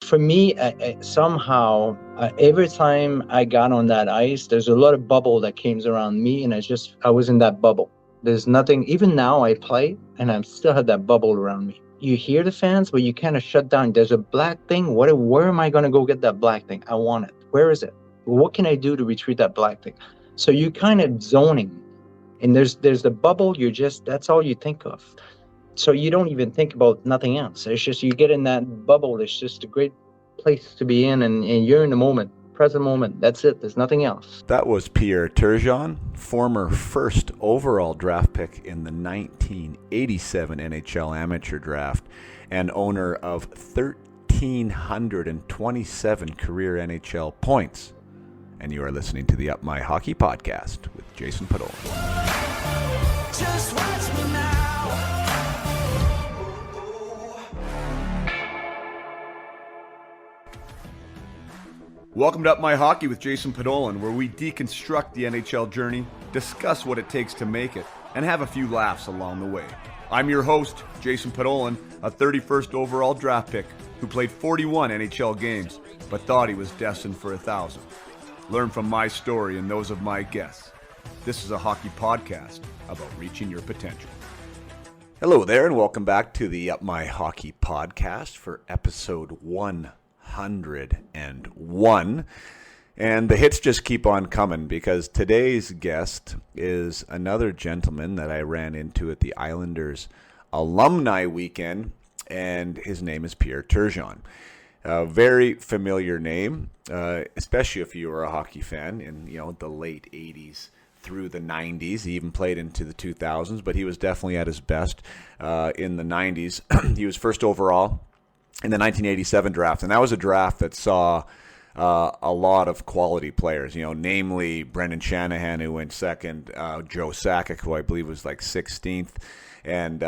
For me, somehow, every time I got on that ice, there's a lot of bubble that came around me, and I was in that bubble. There's nothing, even now I play, and I still have that bubble around me. You hear the fans, but you kind of shut down. There's a black thing. Where am I going to go get that black thing? I want it. Where is it? What can I do to retrieve that black thing? So you kind of zoning, and there's the bubble. That's all you think of. So you don't even think about nothing else. It's just you get in that bubble. It's just a great place to be in, and you're in the moment, present moment. That's it. There's nothing else. That was Pierre Turgeon, former first overall draft pick in the 1987 NHL Amateur Draft and owner of 1,327 career NHL points. And you are listening to the Up My Hockey Podcast with Jason Padol. Just watch me now. Welcome to Up My Hockey with Jason Podolin, where we deconstruct the NHL journey, discuss what it takes to make it, and have a few laughs along the way. I'm your host, Jason Podolin, a 31st overall draft pick who played 41 NHL games, but thought he was destined for 1,000. Learn from my story and those of my guests. This is a hockey podcast about reaching your potential. Hello there, and welcome back to the Up My Hockey Podcast for episode 101. And the hits just keep on coming because today's guest is another gentleman that I ran into at the Islanders Alumni Weekend, and his name is Pierre Turgeon. A very familiar name, especially if you were a hockey fan in the late 80s through the 90s. He even played into the 2000s, but he was definitely at his best in the 90s. He was first overall in the 1987 draft, and that was a draft that saw a lot of quality players, namely Brendan Shanahan, who went second, Joe Sakic, who I believe was like 16th, and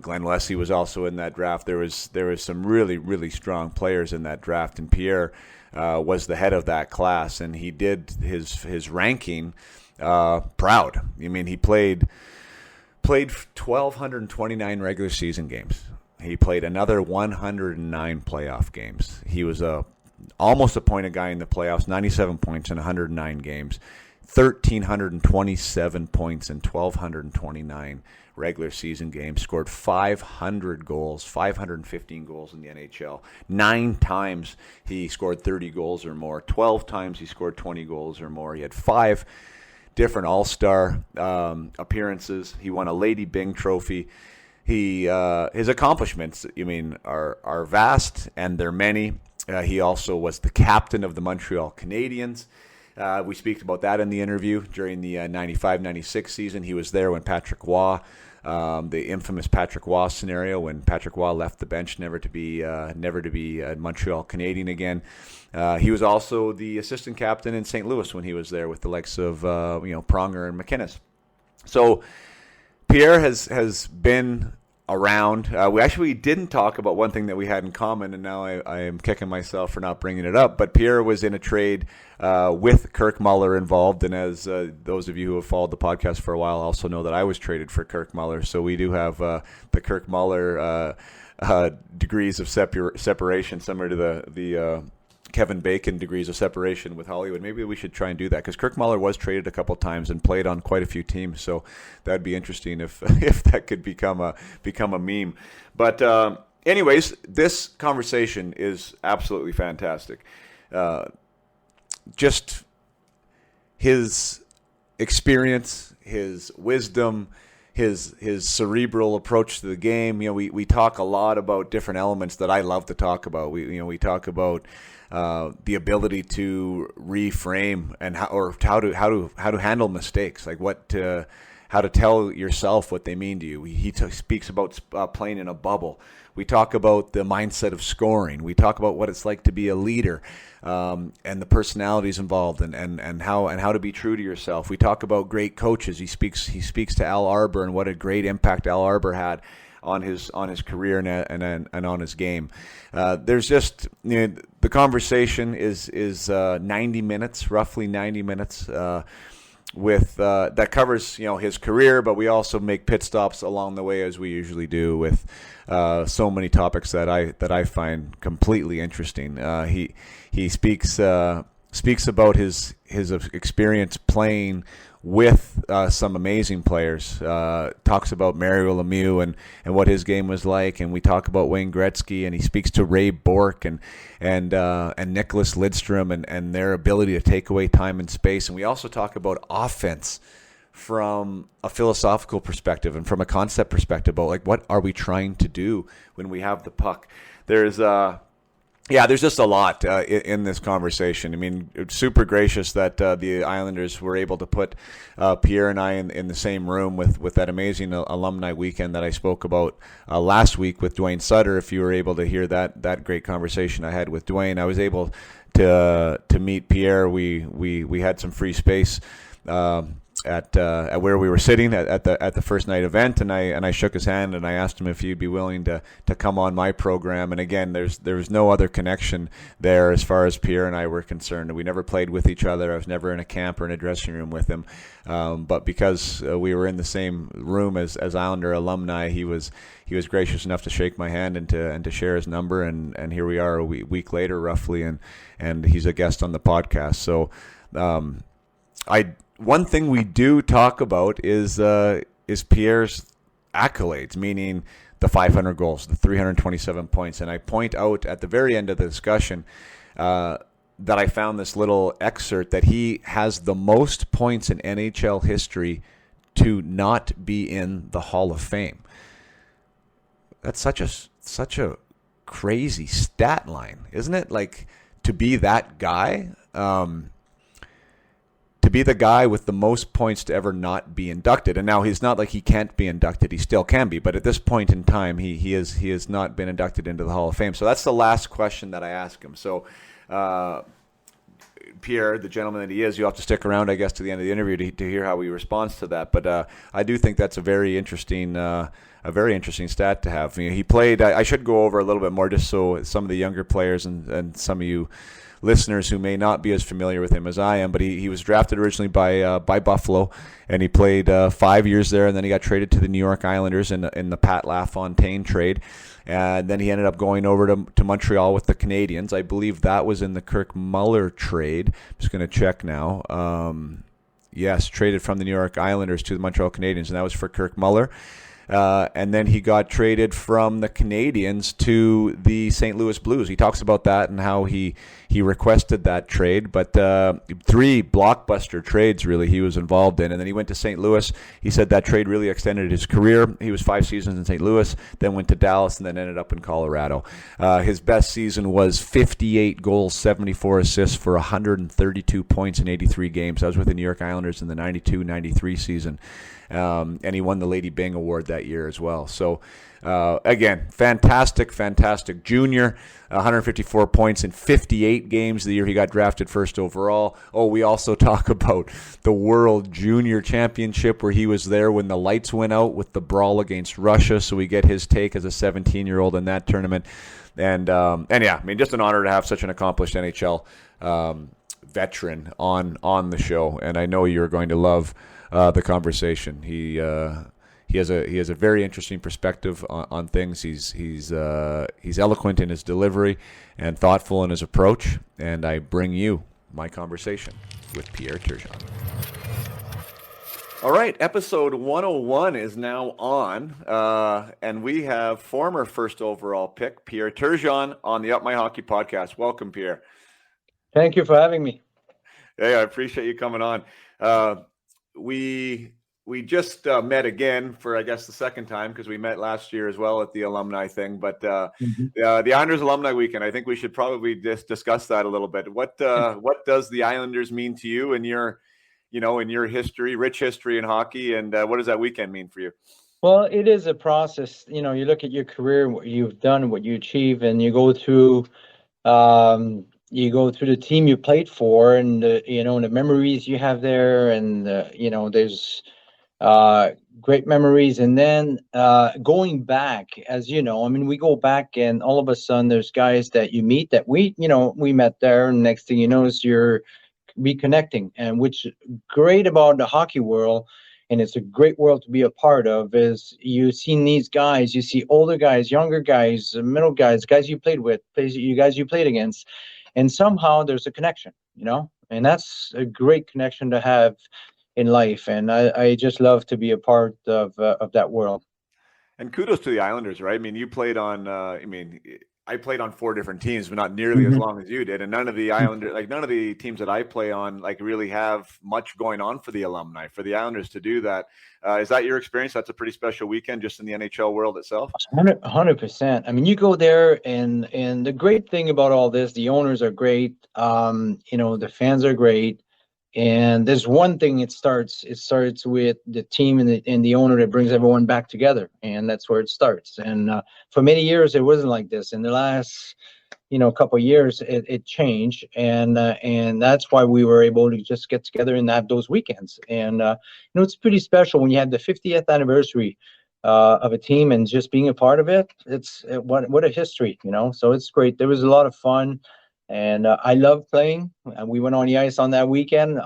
Glenn Leslie was also in that draft. There was some really, really strong players in that draft, and Pierre was the head of that class, and he did his ranking proud. I mean, he played 1,229 regular season games. He played another 109 playoff games. He was almost a point a guy in the playoffs, 97 points in 109 games, 1,327 points in 1,229 regular season games, scored 500 goals, 515 goals in the NHL. 9 times he scored 30 goals or more. 12 times he scored 20 goals or more. He had 5 different All-Star appearances. He won a Lady Byng Trophy. His accomplishments, are vast, and they're many. He also was the captain of the Montreal Canadiens. We speak about that in the interview during the 95-96 season. He was there when Patrick Waugh, the infamous Patrick Waugh scenario, when Patrick Waugh left the bench, never to be a Montreal Canadien again. He was also the assistant captain in St. Louis when he was there with the likes of Pronger and McInnes. So Pierre has been around. We actually didn't talk about one thing that we had in common, and now I am kicking myself for not bringing it up. But Pierre was in a trade with Kirk Muller involved, and as those of you who have followed the podcast for a while also know that I was traded for Kirk Muller. So we do have the Kirk Muller degrees of separation, similar to the Kevin Bacon degrees of separation with Hollywood. Maybe we should try and do that, because Kirk Muller was traded a couple times and played on quite a few teams. So that'd be interesting if that could become a meme. But anyways, this conversation is absolutely fantastic. Just his experience, his wisdom, his cerebral approach to the game. We talk a lot about different elements that I love to talk about. We talk about the ability to reframe and how to handle mistakes, like how to tell yourself what they mean to you. He speaks about playing in a bubble. We talk about the mindset of scoring. We talk about what it's like to be a leader, and the personalities involved, and how to be true to yourself. We talk about great coaches. He speaks to Al Arbour and what a great impact Al Arbour had on his career and on his game. There's just the conversation is 90 minutes, roughly 90 minutes. that covers his career, but we also make pit stops along the way as we usually do with so many topics that I find completely interesting. He speaks about his experience playing with some amazing players. Talks about Mario Lemieux and what his game was like, and we talk about Wayne Gretzky, and he speaks to Ray Bourque and Nicholas Lidstrom and their ability to take away time and space. And we also talk about offense from a philosophical perspective and from a concept perspective about like what are we trying to do when we have the puck. There's just a lot in this conversation. I mean, it's super gracious that the Islanders were able to put Pierre and I in the same room with that amazing alumni weekend that I spoke about last week with Dwayne Sutter. If you were able to hear that great conversation I had with Dwayne, I was able to meet Pierre. We had some free space at where we were sitting at the first night event, and I shook his hand and I asked him if he'd be willing to come on my program. And again, there was no other connection there as far as Pierre and I were concerned. We never played with each other. I was never in a camp or in a dressing room with him, but because we were in the same room as Islander alumni, he was gracious enough to shake my hand and to share his number, and here we are a week later roughly, and he's a guest on the podcast. So one thing we do talk about is Pierre's accolades, meaning the 500 goals, the 327 points. And I point out at the very end of the discussion that I found this little excerpt that he has the most points in NHL history to not be in the Hall of Fame. That's such a crazy stat line, isn't it? Like, to be that guy. To be the guy with the most points to ever not be inducted. And now he's not like he can't be inducted. He still can be. But at this point in time, he has not been inducted into the Hall of Fame. So that's the last question that I ask him. So Pierre, the gentleman that he is, you'll have to stick around, I guess, to the end of the interview to hear how he responds to that. But I do think that's a very interesting stat to have. He played, I should go over a little bit more just so some of the younger players and some of you listeners who may not be as familiar with him as I am, but he was drafted originally by Buffalo, and he played 5 years there, and then he got traded to the New York Islanders in the Pat LaFontaine trade, and then he ended up going over to Montreal with the Canadiens. I believe that was in the Kirk Muller trade. I'm just going to check now. Yes, traded from the New York Islanders to the Montreal Canadiens, and that was for Kirk Muller. And then he got traded from the Canadiens to the St. Louis Blues. He talks about that and how he requested that trade, but 3 blockbuster trades really he was involved in. And then he went to St. Louis. He said that trade really extended his career. He was 5 seasons in St. Louis, then went to Dallas, and then ended up in Colorado. His best season was 58 goals, 74 assists for 132 points in 83 games. That was with the New York Islanders in the 92-93 season. And he won the Lady Byng Award that year as well. So, again, fantastic junior, 154 points in 58 games the year he got drafted first overall. Oh, we also talk about the World Junior Championship where he was there when the lights went out with the brawl against Russia. So we get his take as a 17-year-old in that tournament. And yeah, I mean, just an honor to have such an accomplished NHL veteran on the show. And I know you're going to love the conversation. He has a very interesting perspective on things. He's eloquent in his delivery and thoughtful in his approach. And I bring you my conversation with Pierre Turgeon. All right, episode 101 is now on, and we have former first overall pick Pierre Turgeon on the Up My Hockey podcast. Welcome, Pierre. Thank you for having me. Hey, I appreciate you coming on. We just met again for, I guess, the second time because we met last year as well at the alumni thing. But the Islanders Alumni Weekend, I think we should probably just discuss that a little bit. What does the Islanders mean to you in your history, rich history in hockey, and what does that weekend mean for you? Well, it is a process. You look at your career, what you've done, what you achieve, and you go through the team you played for, and the memories you have there, and there's great memories. And then going back, as you know, I mean, we go back, and all of a sudden there's guys that you meet that we met there, and next thing you know is you're reconnecting. And which great about the hockey world, and it's a great world to be a part of, is you see these guys, you see older guys, younger guys, middle guys you played with, guys you played against, and somehow there's a connection, and that's a great connection to have in life. And I just love to be a part of that world. And kudos to the Islanders, right? I mean, you played on. I played on 4 different teams, but not nearly as long as you did. And none of the Islanders, like none of the teams that I play on, like really have much going on for the alumni. For the Islanders to do that, is that your experience? That's a pretty special weekend just in the NHL world itself. 100%. I mean, you go there, and the great thing about all this, the owners are great. The fans are great. And there's one thing, it starts with the team and the owner that brings everyone back together, and that's where it starts. And for many years it wasn't like this. In the last couple of years it changed, and that's why we were able to just get together and have those weekends. And it's pretty special when you have the 50th anniversary of a team, and just being a part of it. It's what a history, so it's great. There was a lot of fun. And I love playing. We went on the ice on that weekend.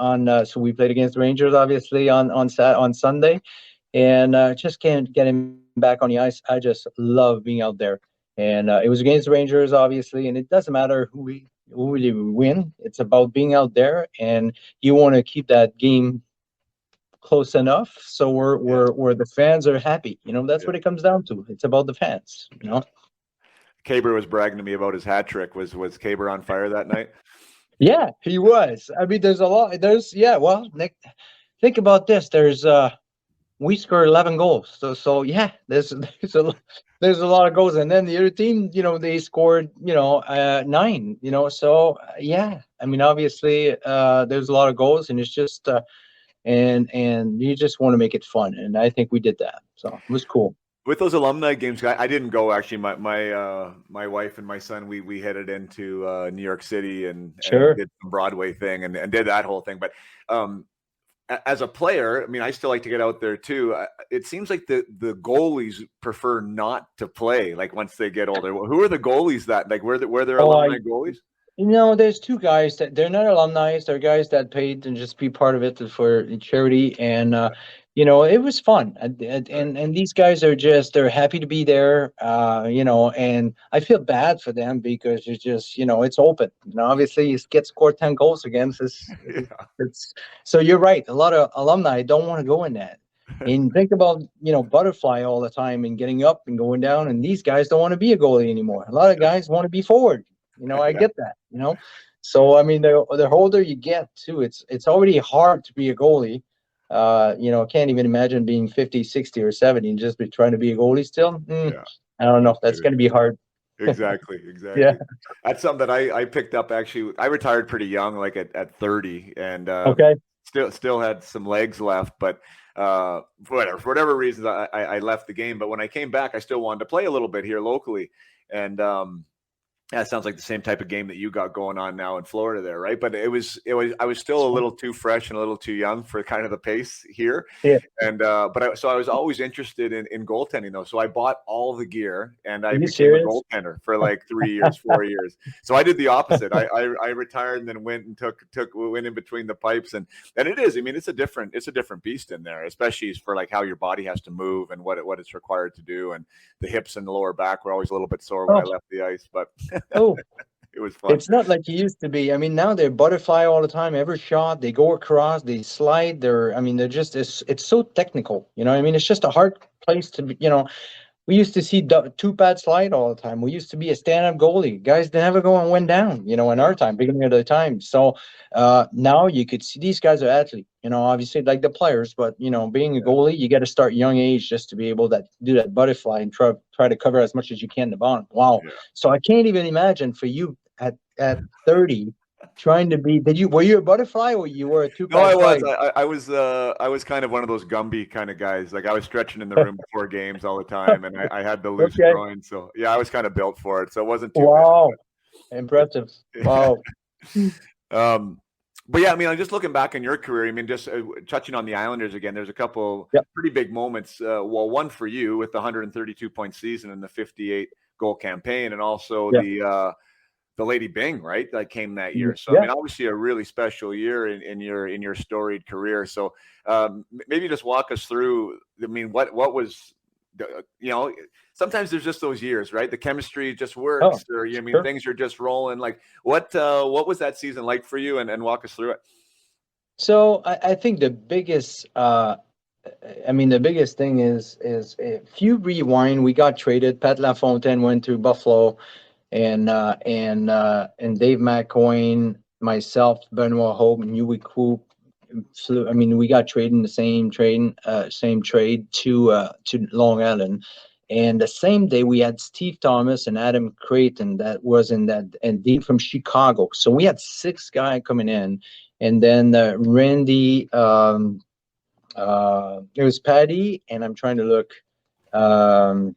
So we played against the Rangers, obviously, on Sunday, and just can't get him back on the ice. I just love being out there. And it was against the Rangers, obviously, and it doesn't matter who we win. It's about being out there, and you want to keep that game close enough so where the fans are happy. That's what it comes down to. It's about the fans. Kaber was bragging to me about his hat trick. Was Kaber on fire that night? Yeah, he was. I mean, there's a lot. Well, Nick, think about this. We scored 11 goals. So yeah, there's a lot of goals. And then the other team, they scored, 9. So yeah. I mean, obviously, there's a lot of goals, and it's just and you just want to make it fun. And I think we did that. So it was cool. With those alumni games, I didn't go actually. My wife and my son, we headed into New York City and did some Broadway thing and did that whole thing. But as a player, I mean, I still like to get out there too. It seems like the goalies prefer not to play. Like once they get older, who are the goalies that like where they're alumni goalies? There's 2 guys that they're not alumni. They're guys that paid and just be part of it for charity. And it was fun. And these guys are they're happy to be there. And I feel bad for them because it's just, it's open. Obviously you get scored 10 goals against us. It's so you're right. A lot of alumni don't want to go in that. And think about, butterfly all the time and getting up and going down. And these guys don't want to be a goalie anymore. A lot of guys want to be forward. I get that, So, I mean, the older you get, too, it's already hard to be a goalie. I can't even imagine being 50, 60, or 70 and just be trying to be a goalie still. I don't know. That's going to be hard. Exactly. Yeah. That's something that I picked up, actually. I retired pretty young, like at 30, and still had some legs left. But for whatever reasons, I left the game. But when I came back, I still wanted to play a little bit here locally. And that sounds like the same type of game that you got going on now in Florida there, right? But I was still a little too fresh and a little too young for kind of the pace here. Yeah. And so I was always interested in goaltending though. So I bought all the gear and I became serious? a goaltender for like 3 years, 4 years. So I did the opposite. I retired and then went and went in between the pipes, and it is. I mean, it's a different beast in there, especially for like how your body has to move and what it's required to do. And the hips and the lower back were always a little bit sore when I left the ice, but it was fun. It's not like it used to be. I mean, now they're butterfly all the time. Every shot, they go across, they slide. They're just, it's so technical. I mean, it's just a hard place to be. We used to see 2-pad slide all the time. We used to be a stand-up goalie. Guys never go and went down, in our time, beginning of the time. So now you could see these guys are athletes, obviously like the players, but, being a goalie, you got to start young age just to be able to do that butterfly and try to cover as much as you can in the bottom. Wow. Yeah. So I can't even imagine for you at 30 trying to be, were you a butterfly or you were a 2-pad? No, I was. I was kind of one of those Gumby kind of guys. Like I was stretching in the room before games all the time, and I had the loose groin. So yeah, I was kind of built for it. So it wasn't too bad, but... Impressive. Wow. But yeah, I mean, I'm just looking back on your career. I mean, just touching on the Islanders again, there's a couple pretty big moments. One for you with the 132-point season and the 58-goal campaign, and also the the Lady Byng, right? That came that year. So, I Yeah. mean, obviously a really special year in your storied career. So, maybe just walk us through, I mean, what was, sometimes there's just those years, right? The chemistry just Oh, works, or, I mean, sure. things are just rolling. Like, what was that season like for you? And walk us through it. So I think the biggest, the biggest thing is if you rewind, we got traded. Pat LaFontaine went to Buffalo, and Dave McCoy, myself, Benoit Hope, and Huey Coop. So, I mean, we got traded in the same trade to Long Island. And the same day we had Steve Thomas and Adam Creighton that was in that, and Dean from Chicago. So we had 6 guys coming in, and then Randy. It was Patty, and I'm trying to look. Um,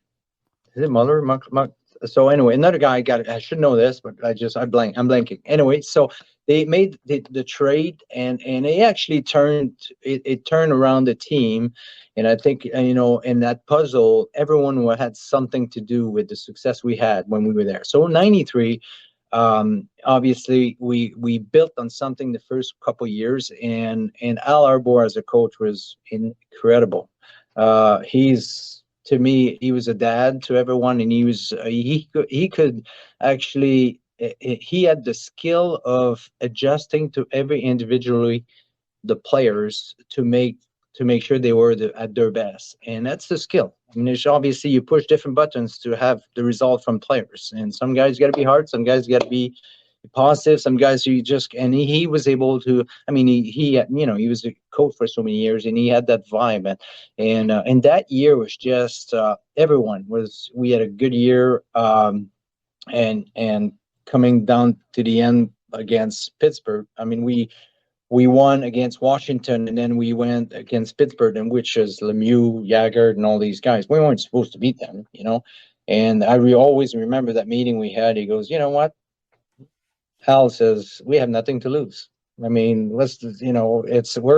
is it Muller? So anyway, another guy got it. I should know this, but I'm blanking. Anyway, so they made the trade, and it actually turned around the team, and I think in that puzzle, everyone had something to do with the success we had when we were there. So '93. Obviously, we built on something the first couple years, and Al Arbor as a coach was incredible. To me, he was a dad to everyone, and he could actually he had the skill of adjusting to every individually the players to make sure they were at their best, and that's the skill. I mean, it's obviously you push different buttons to have the result from players, and some guys got to be hard, some guys got to be positive, some guys you just and he was able to. I mean, he was a coach for so many years, and he had that vibe, and that year was just everyone was. We had a good year, and coming down to the end against Pittsburgh. I mean, we won against Washington, and then we went against Pittsburgh, and which is Lemieux, Jagger, and all these guys. We weren't supposed to beat them, And I always remember that meeting we had. He goes, "You know what?" Hal says, "We have nothing to lose. I mean, we're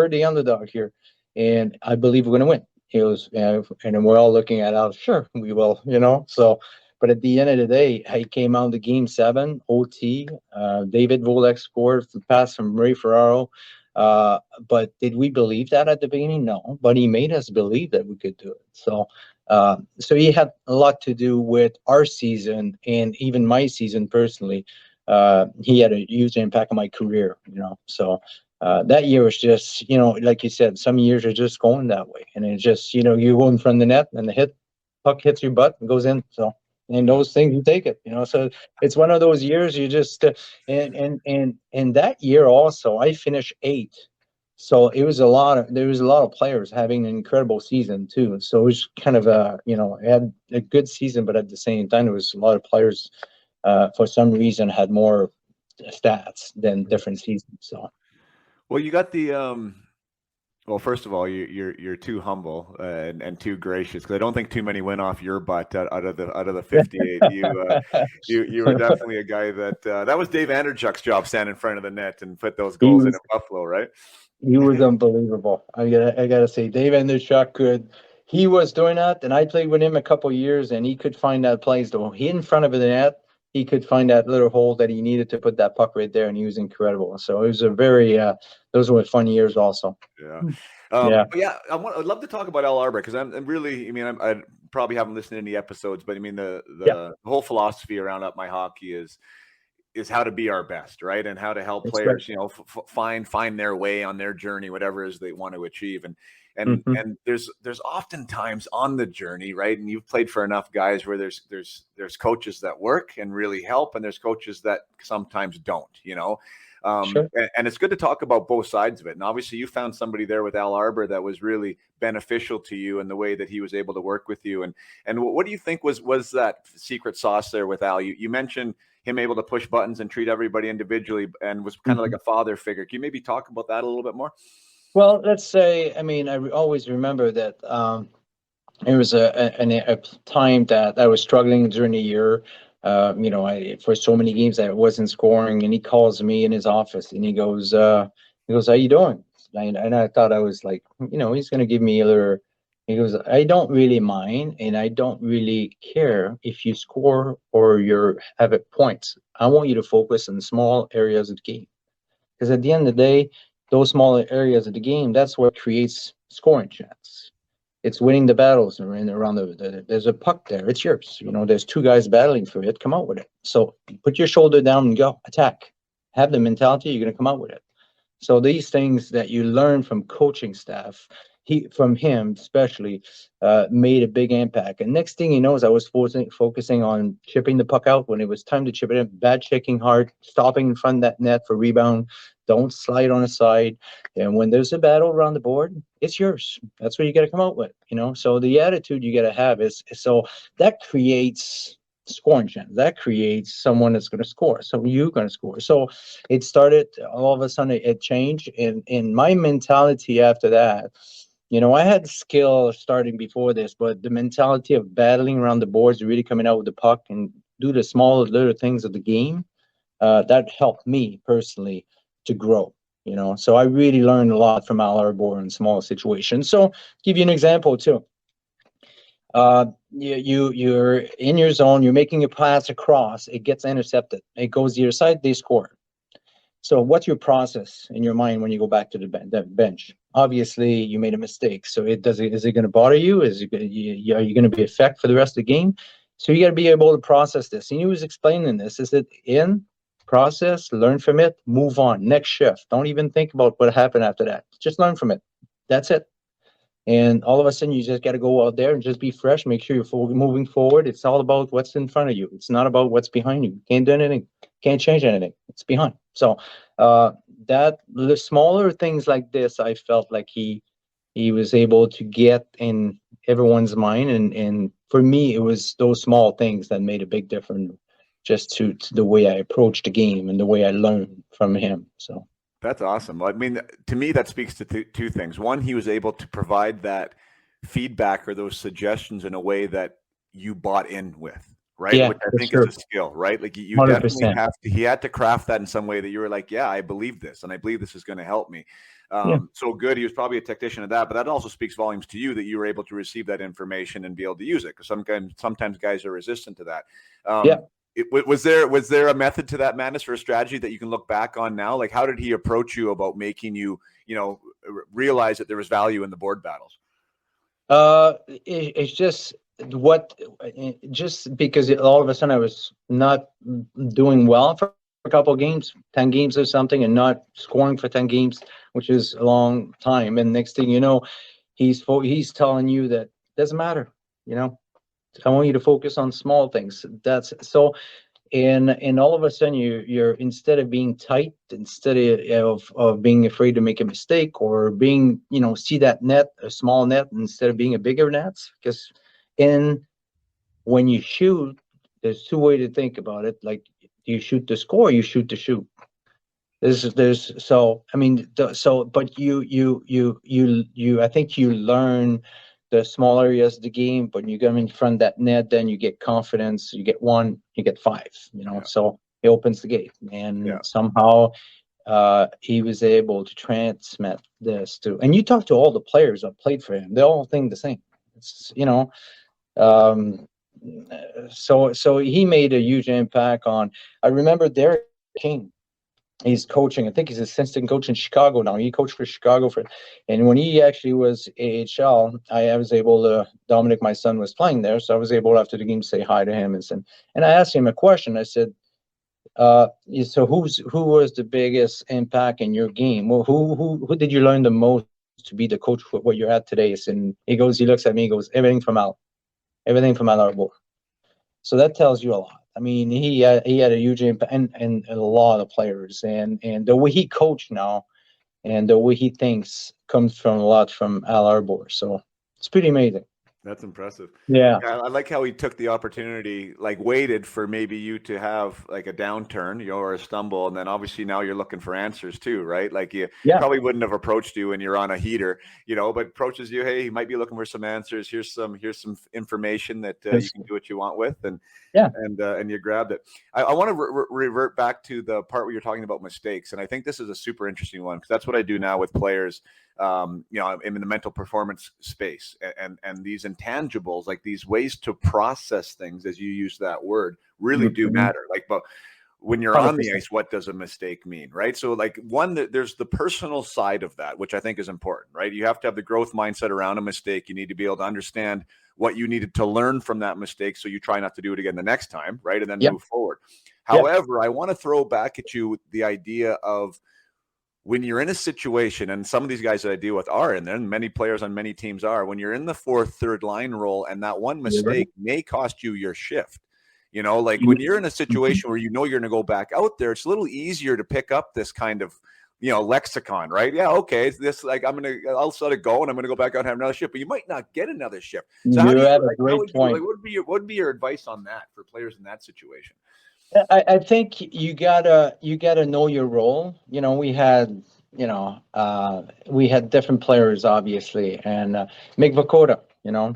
the underdog here, and I believe we're going to win." He goes, "Yeah," and then we're all looking at Al. Sure, we will, So, but at the end of the day, he came out to Game 7, OT. David Volek scored the pass from Ray Ferraro. But did we believe that at the beginning? No, but he made us believe that we could do it. So he had a lot to do with our season and even my season personally. He had a huge impact on my career, So that year was just, like you said, some years are just going that way, and it's just, you go in front of the net and the puck hits your butt and goes in. So, and those things you take it, So it's one of those years you just and that year also I finished 8th. So there was a lot of players having an incredible season too. So it was kind of it had a good season, but at the same time, there was a lot of players for some reason had more stats than different seasons. So, Well, you got the well, first of all, you're too humble and too gracious, because I don't think too many went off your butt out of the 58. You were definitely a guy that was Dave Anderchuk's job, stand in front of the net and put those goals in Buffalo, right? He was unbelievable. I gotta say, Dave Anderchuk he was doing that, and I played with him a couple of years, and he could find that place though. He in front of the net, he could find that little hole that he needed to put that puck right there, and he was incredible. So it was a very those were fun years also. Yeah. Yeah. But yeah, I'd love to talk about Al Arbor, because I'm really, I probably haven't listened to any episodes, but I mean the whole philosophy around Up My Hockey is how to be our best, right? And how to help players, find their way on their journey, whatever it is they want to achieve. And there's oftentimes on the journey, right? And you've played for enough guys where there's coaches that work and really help, and there's coaches that sometimes don't, Sure. And it's good to talk about both sides of it. And obviously you found somebody there with Al Arbor that was really beneficial to you in the way that he was able to work with you. And what do you think was that secret sauce there with Al? You mentioned him able to push buttons and treat everybody individually, and was kind of like a father figure. Can you maybe talk about that a little bit more? Well, let's say, I always remember that it was a time that I was struggling during the year. For so many games I wasn't scoring, and he calls me in his office and he goes, "How you doing?" And I thought I was like, he's going to give me either He goes, I don't really mind, and I don't really care if you score or you have it points. I want you to focus on small areas of the game. Because at the end of the day, those smaller areas of the game, that's what creates scoring chance. It's winning the battles around there's a puck there. It's yours. There's two guys battling for it. Come out with it. So put your shoulder down and go attack. Have the mentality. You're going to come out with it. So these things that you learn from coaching staff, from him especially, made a big impact. And next thing he knows, I was focusing on chipping the puck out when it was time to chip it in. Bad checking hard, stopping in front of that net for rebound. Don't slide on the side. And when there's a battle around the board, it's yours. That's what you got to come out with. So the attitude you got to have is so that creates scoring chance. That creates someone that's going to score. So you're going to score. So it started, all of a sudden it changed. And in my mentality after that, I had skill starting before this, but the mentality of battling around the boards, really coming out with the puck and do the small little things of the game, that helped me personally to grow. So I really learned a lot from Al Arbor in small situations. So give you an example too. You're in your zone, you're making a pass across, it gets intercepted, it goes to your side, they score. So what's your process in your mind when you go back to the bench? Obviously, you made a mistake. So is it going to bother you? Are you going to be affected for the rest of the game? So you got to be able to process this. And he was explaining this. Is it in process, learn from it, move on, next shift. Don't even think about what happened after that. Just learn from it. That's it. And all of a sudden, you just got to go out there and just be fresh. Make sure you're moving forward. It's all about what's in front of you. It's not about what's behind you. Can't do anything. Can't change anything. It's behind. So that the smaller things like this, I felt like he was able to get in everyone's mind. And for me, it was those small things that made a big difference just to the way I approached the game and the way I learned from him. So. That's awesome. I mean, to me, that speaks to two things. One, he was able to provide that feedback or those suggestions in a way that you bought in with, right? Yeah, which I think sure. is a skill, right? Like you 100%. definitely have to, he had to craft that in some way that you were like, yeah, I believe this and I believe this is going to help me. So good. He was probably a technician of that, but that also speaks volumes to you that you were able to receive that information and be able to use it. Because sometimes guys are resistant to that. Was there a method to that madness or a strategy that you can look back on now? Like, how did he approach you about making you, realize that there was value in the board battles? It's just because all of a sudden I was not doing well for a couple of games, 10 games or something, and not scoring for 10 games, which is a long time. And next thing you know, he's telling you that doesn't matter, I want you to focus on small things. That's so. And all of a sudden, you're instead of being tight, instead of being afraid to make a mistake or being, see that net, a small net, instead of being a bigger net. Because when you shoot, there's two ways to think about it. Like, you shoot to score, you shoot to shoot. But you I think you learn the small areas of the game, but you come in front of that net, then you get confidence, you get one, you get five, so it opens the gate. And somehow he was able to transmit this to, and you talk to all the players that played for him, they all think the same. It's, so he made a huge impact on, I remember Derek King. He's coaching. I think he's assistant coach in Chicago now. He coached for Chicago and when he actually was AHL, I was able to. Dominic, my son, was playing there, so I was able after the game to say hi to him and I asked him a question. I said, "So who was the biggest impact in your game? Well, who did you learn the most to be the coach for what you're at today?" And he looks at me, he goes, everything from Al Arbor. So that tells you a lot. I mean, he had a huge impact and a lot of players, and the way he coached now and the way he thinks comes from a lot from Al Arbor. So it's pretty amazing. That's impressive. Yeah. Yeah, I like how he took the opportunity, like waited for maybe you to have like a downturn, or a stumble, and then obviously now you're looking for answers too, right? Like you Yeah. probably wouldn't have approached you when you're on a heater, but approaches you, hey, he might be looking for some answers. Here's some information that you can do what you want with, and Yeah. and you grabbed it. I want to revert back to the part where you're talking about mistakes, and I think this is a super interesting one because that's what I do now with players. In the mental performance space, and these intangibles, like these ways to process things, as you use that word, really do matter. Like, but when you're 100%. on the ice, what does a mistake mean, right? So, like, there's the personal side of that, which I think is important, right? You have to have the growth mindset around a mistake. You need to be able to understand what you needed to learn from that mistake, so you try not to do it again the next time, right? And then move forward. However, I want to throw back at you the idea of, when you're in a situation, and some of these guys that I deal with are in there, and many players on many teams are, when you're in the fourth, third line role, and that one mistake may cost you your shift. Like when you're in a situation where you're going to go back out there, it's a little easier to pick up this kind of, lexicon, right? Yeah, okay, it's this, like, I'll let it go, and I'm going to go back out and have another shift, but you might not get another shift. So you have a great point. What would be your advice on that for players in that situation? I think you gotta know your role. We had different players, obviously, and Mick Vukota.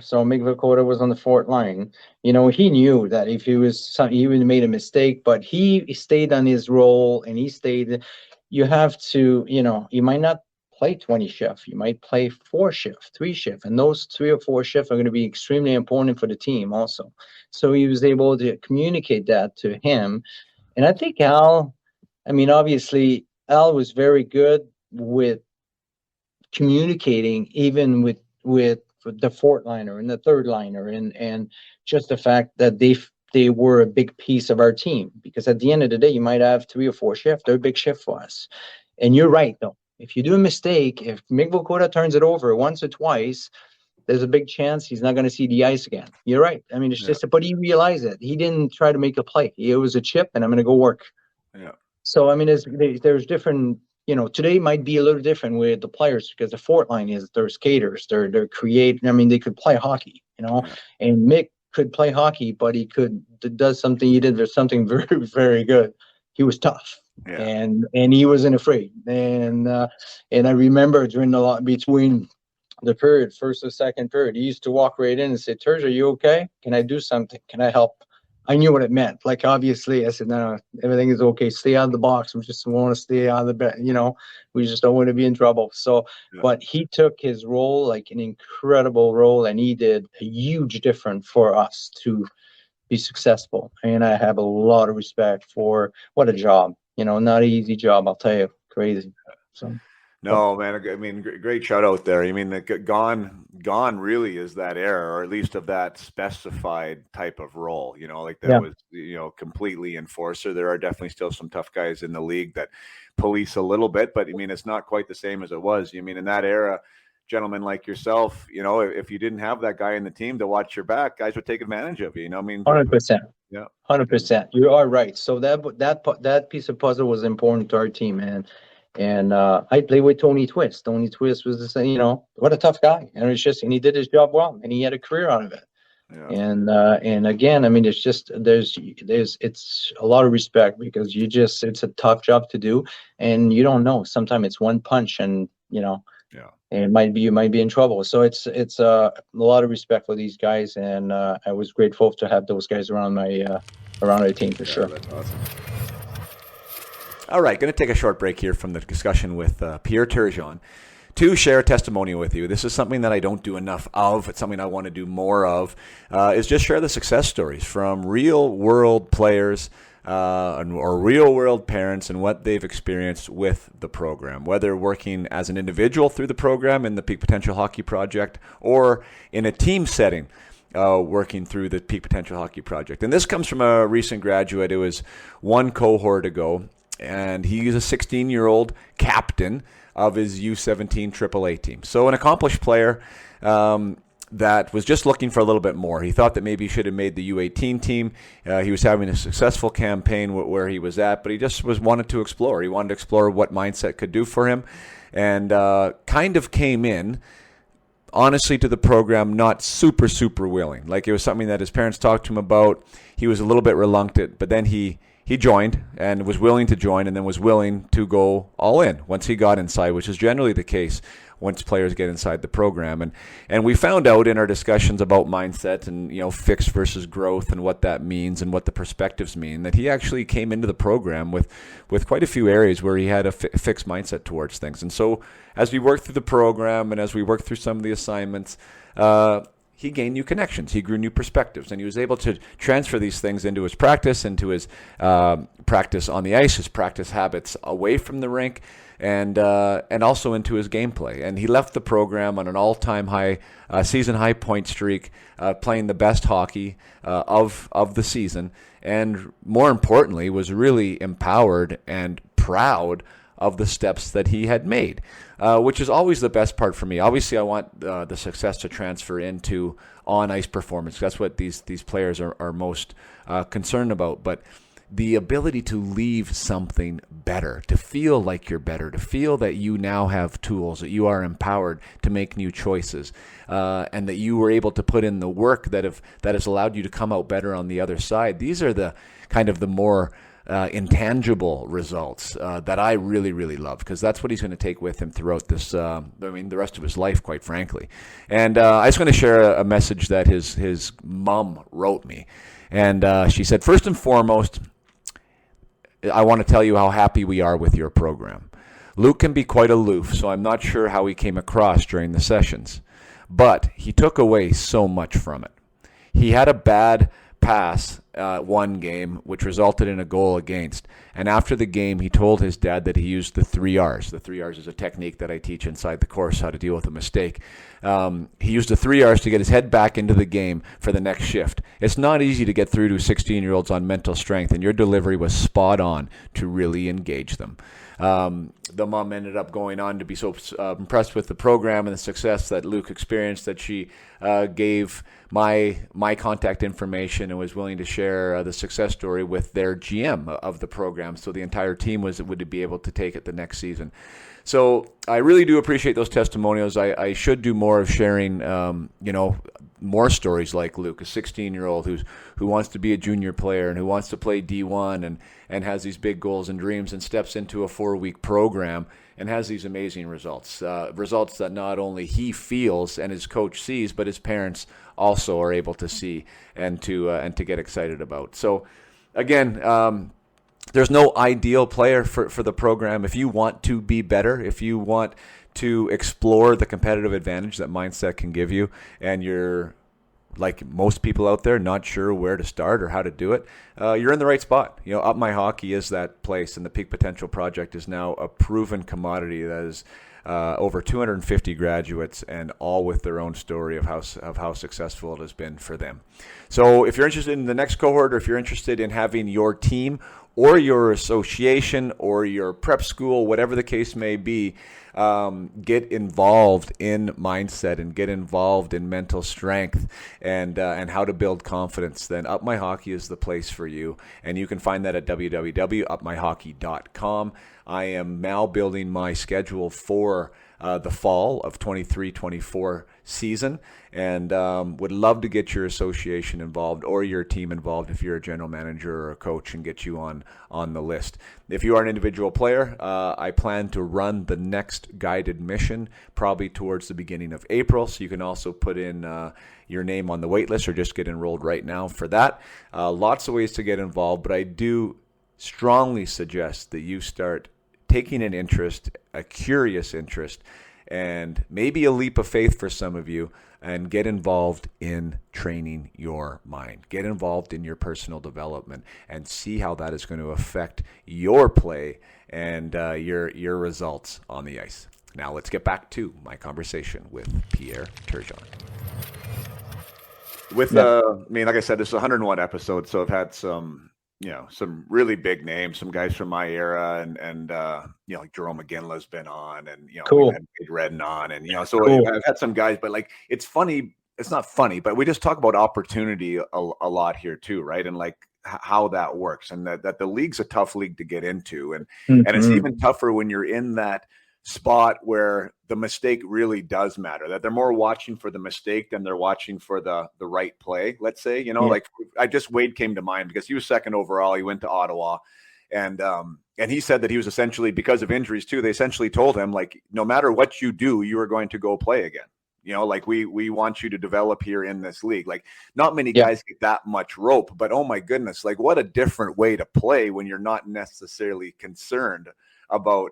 So Mick Vukota was on the fourth line. He knew that if he would have made a mistake, but he stayed on his role, and he stayed. You have to, you might not play 20 shifts. You might play 4 shifts, 3 shifts, and those 3 or 4 shifts are going to be extremely important for the team also. So he was able to communicate that to him. And I think obviously Al was very good with communicating, even with the fourth liner and the third liner, and just the fact that they were a big piece of our team, because at the end of the day, you might have 3 or 4 shifts. They're a big shift for us. And you're right, though. If you do a mistake, if Mick Vukota turns it over once or twice, there's a big chance he's not going to see the ice again. You're right. It's just, but he realized it. He didn't try to make a play. It was a chip, and I'm going to go work. Yeah. So, there's different, today might be a little different with the players, because the fourth line they're skaters. They're creative. They could play hockey, and Mick could play hockey, but he does something there's something very, very good. He was tough. Yeah. And he wasn't afraid. And I remember between the period, first or second period, he used to walk right in and say, "Turge, are you okay? Can I do something? Can I help?" I knew what it meant. Like, obviously, I said, "No, everything is okay. Stay out of the box. We just want to stay out of the bed. We just don't want to be in trouble." So, but he took his role like an incredible role, and he did a huge difference for us to be successful. And I have a lot of respect for what a job. Not an easy job, I'll tell you. Crazy. So. No, man. Great shout out there. Gone really is that era, or at least of that specified type of role. Like that was, completely enforcer. There are definitely still some tough guys in the league that police a little bit, but it's not quite the same as it was. In that era, gentlemen like yourself, if you didn't have that guy in the team to watch your back, guys would take advantage of you. 100%. Yeah, 100%. You are right. So that piece of puzzle was important to our team, man. And I played with Tony Twist. Tony Twist was the same, what a tough guy. And and he did his job well, and he had a career out of it. Yeah. And again, it's a lot of respect, because it's a tough job to do, and you don't know. Sometimes it's one punch, and and you might be in trouble. So it's a lot of respect for these guys, and I was grateful to have those guys around our team for sure. That's awesome. All right, going to take a short break here from the discussion with Pierre Turgeon to share a testimonial with you. This is something that I don't do enough of. It's something I want to do more of, is just share the success stories from real-world players or real-world parents and what they've experienced with the program, whether working as an individual through the program in the Peak Potential Hockey Project or in a team setting working through the Peak Potential Hockey Project. And this comes from a recent graduate. It was one cohort ago, and he's a 16-year-old captain of his U17 AAA team. So an accomplished player that was just looking for a little bit more. He thought that maybe he should have made the U18 team. He was having a successful campaign where he was at, but he just wanted to explore. He wanted to explore what mindset could do for him, and kind of came in honestly, to the program, not super willing. Like, it was something that his parents talked to him about. He was a little bit reluctant, but then he joined and was willing to join, and then was willing to go all in once he got inside, which is generally the case once players get inside the program. And we found out in our discussions about mindset and, fixed versus growth and what that means and what the perspectives mean, that he actually came into the program with quite a few areas where he had a fixed mindset towards things. And so as we worked through the program and as we worked through some of the assignments, he gained new connections, he grew new perspectives, and he was able to transfer these things into his practice, into his practice on the ice, his practice habits away from the rink, and also into his gameplay. And he left the program on an all-time high, season high point streak, playing the best hockey of the season, and more importantly, was really empowered and proud of the steps that he had made, which is always the best part for me. Obviously, I want the success to transfer into on-ice performance. That's what these players are most concerned about. But the ability to leave something better, to feel like you're better, to feel that you now have tools, that you are empowered to make new choices, and that you were able to put in the work that has allowed you to come out better on the other side. These are the kind of the more intangible results that I really love, because that's what he's going to take with him throughout this, the rest of his life, quite frankly. And I just want to share a message that his mom wrote me. And she said, first and foremost, I want to tell you how happy we are with your program. Luke can be quite aloof, so I'm not sure how he came across during the sessions, but he took away so much from it. He had a bad pass one game, which resulted in a goal against. And after the game, he told his dad that he used the 3 R's. The 3 R's is a technique that I teach inside the course, how to deal with a mistake. He used the 3 R's to get his head back into the game for the next shift. It's not easy to get through to 16-year-olds on mental strength, and your delivery was spot on to really engage them. The mom ended up going on to be so impressed with the program and the success that Luke experienced that she gave my contact information and was willing to share the success story with their GM of the program, so the entire team would be able to take it the next season. So I really do appreciate those testimonials. I should do more of sharing, more stories like Luke, a 16-year-old who wants to be a junior player and who wants to play D1 and has these big goals and dreams and steps into a 4-week program and has these amazing results. Results that not only he feels and his coach sees, but his parents also are able to see and to get excited about. So again, there's no ideal player for the program. If you want to be better, if you want to explore the competitive advantage that mindset can give you, and you're like most people out there, not sure where to start or how to do it, you're in the right spot. Up My Hockey is that place, and the Peak Potential Project is now a proven commodity that is over 250 graduates, and all with their own story of how successful it has been for them. So if you're interested in the next cohort, or if you're interested in having your team or your association or your prep school, whatever the case may be, get involved in mindset and get involved in mental strength and how to build confidence, then Up My Hockey is the place for you. And you can find that at www.upmyhockey.com. I am now building my schedule for the fall of 23-24 season, and would love to get your association involved or your team involved if you're a general manager or a coach, and get you on the list. If you are an individual player, I plan to run the next guided mission probably towards the beginning of April, so you can also put in your name on the wait list or just get enrolled right now for that. Lots of ways to get involved, but I do strongly suggest that you start taking an interest, a curious interest, and maybe a leap of faith for some of you, and get involved in training your mind. Get involved in your personal development and see how that is going to affect your play and your results on the ice. Now let's get back to my conversation with Pierre Turgeon. Like I said, this is 101 episodes, so I've had some really big names, some guys from my era, and like Jerome McGinley's been on, and cool. We've had Big Redden on, and so cool. I've had some guys, but like it's funny. It's not funny, but we just talk about opportunity a lot here too, right? And like how that works, and that the league's a tough league to get into, and it's even tougher when you're in that spot where the mistake really does matter, that they're more watching for the mistake than they're watching for the right play, let's say, like Wade came to mind because he was second overall. He went to Ottawa, and he said that he was essentially, because of injuries too, they essentially told him, like, no matter what you do, you are going to go play again. Like we want you to develop here in this league. Like, not many guys get that much rope, but oh my goodness, like, what a different way to play when you're not necessarily concerned about,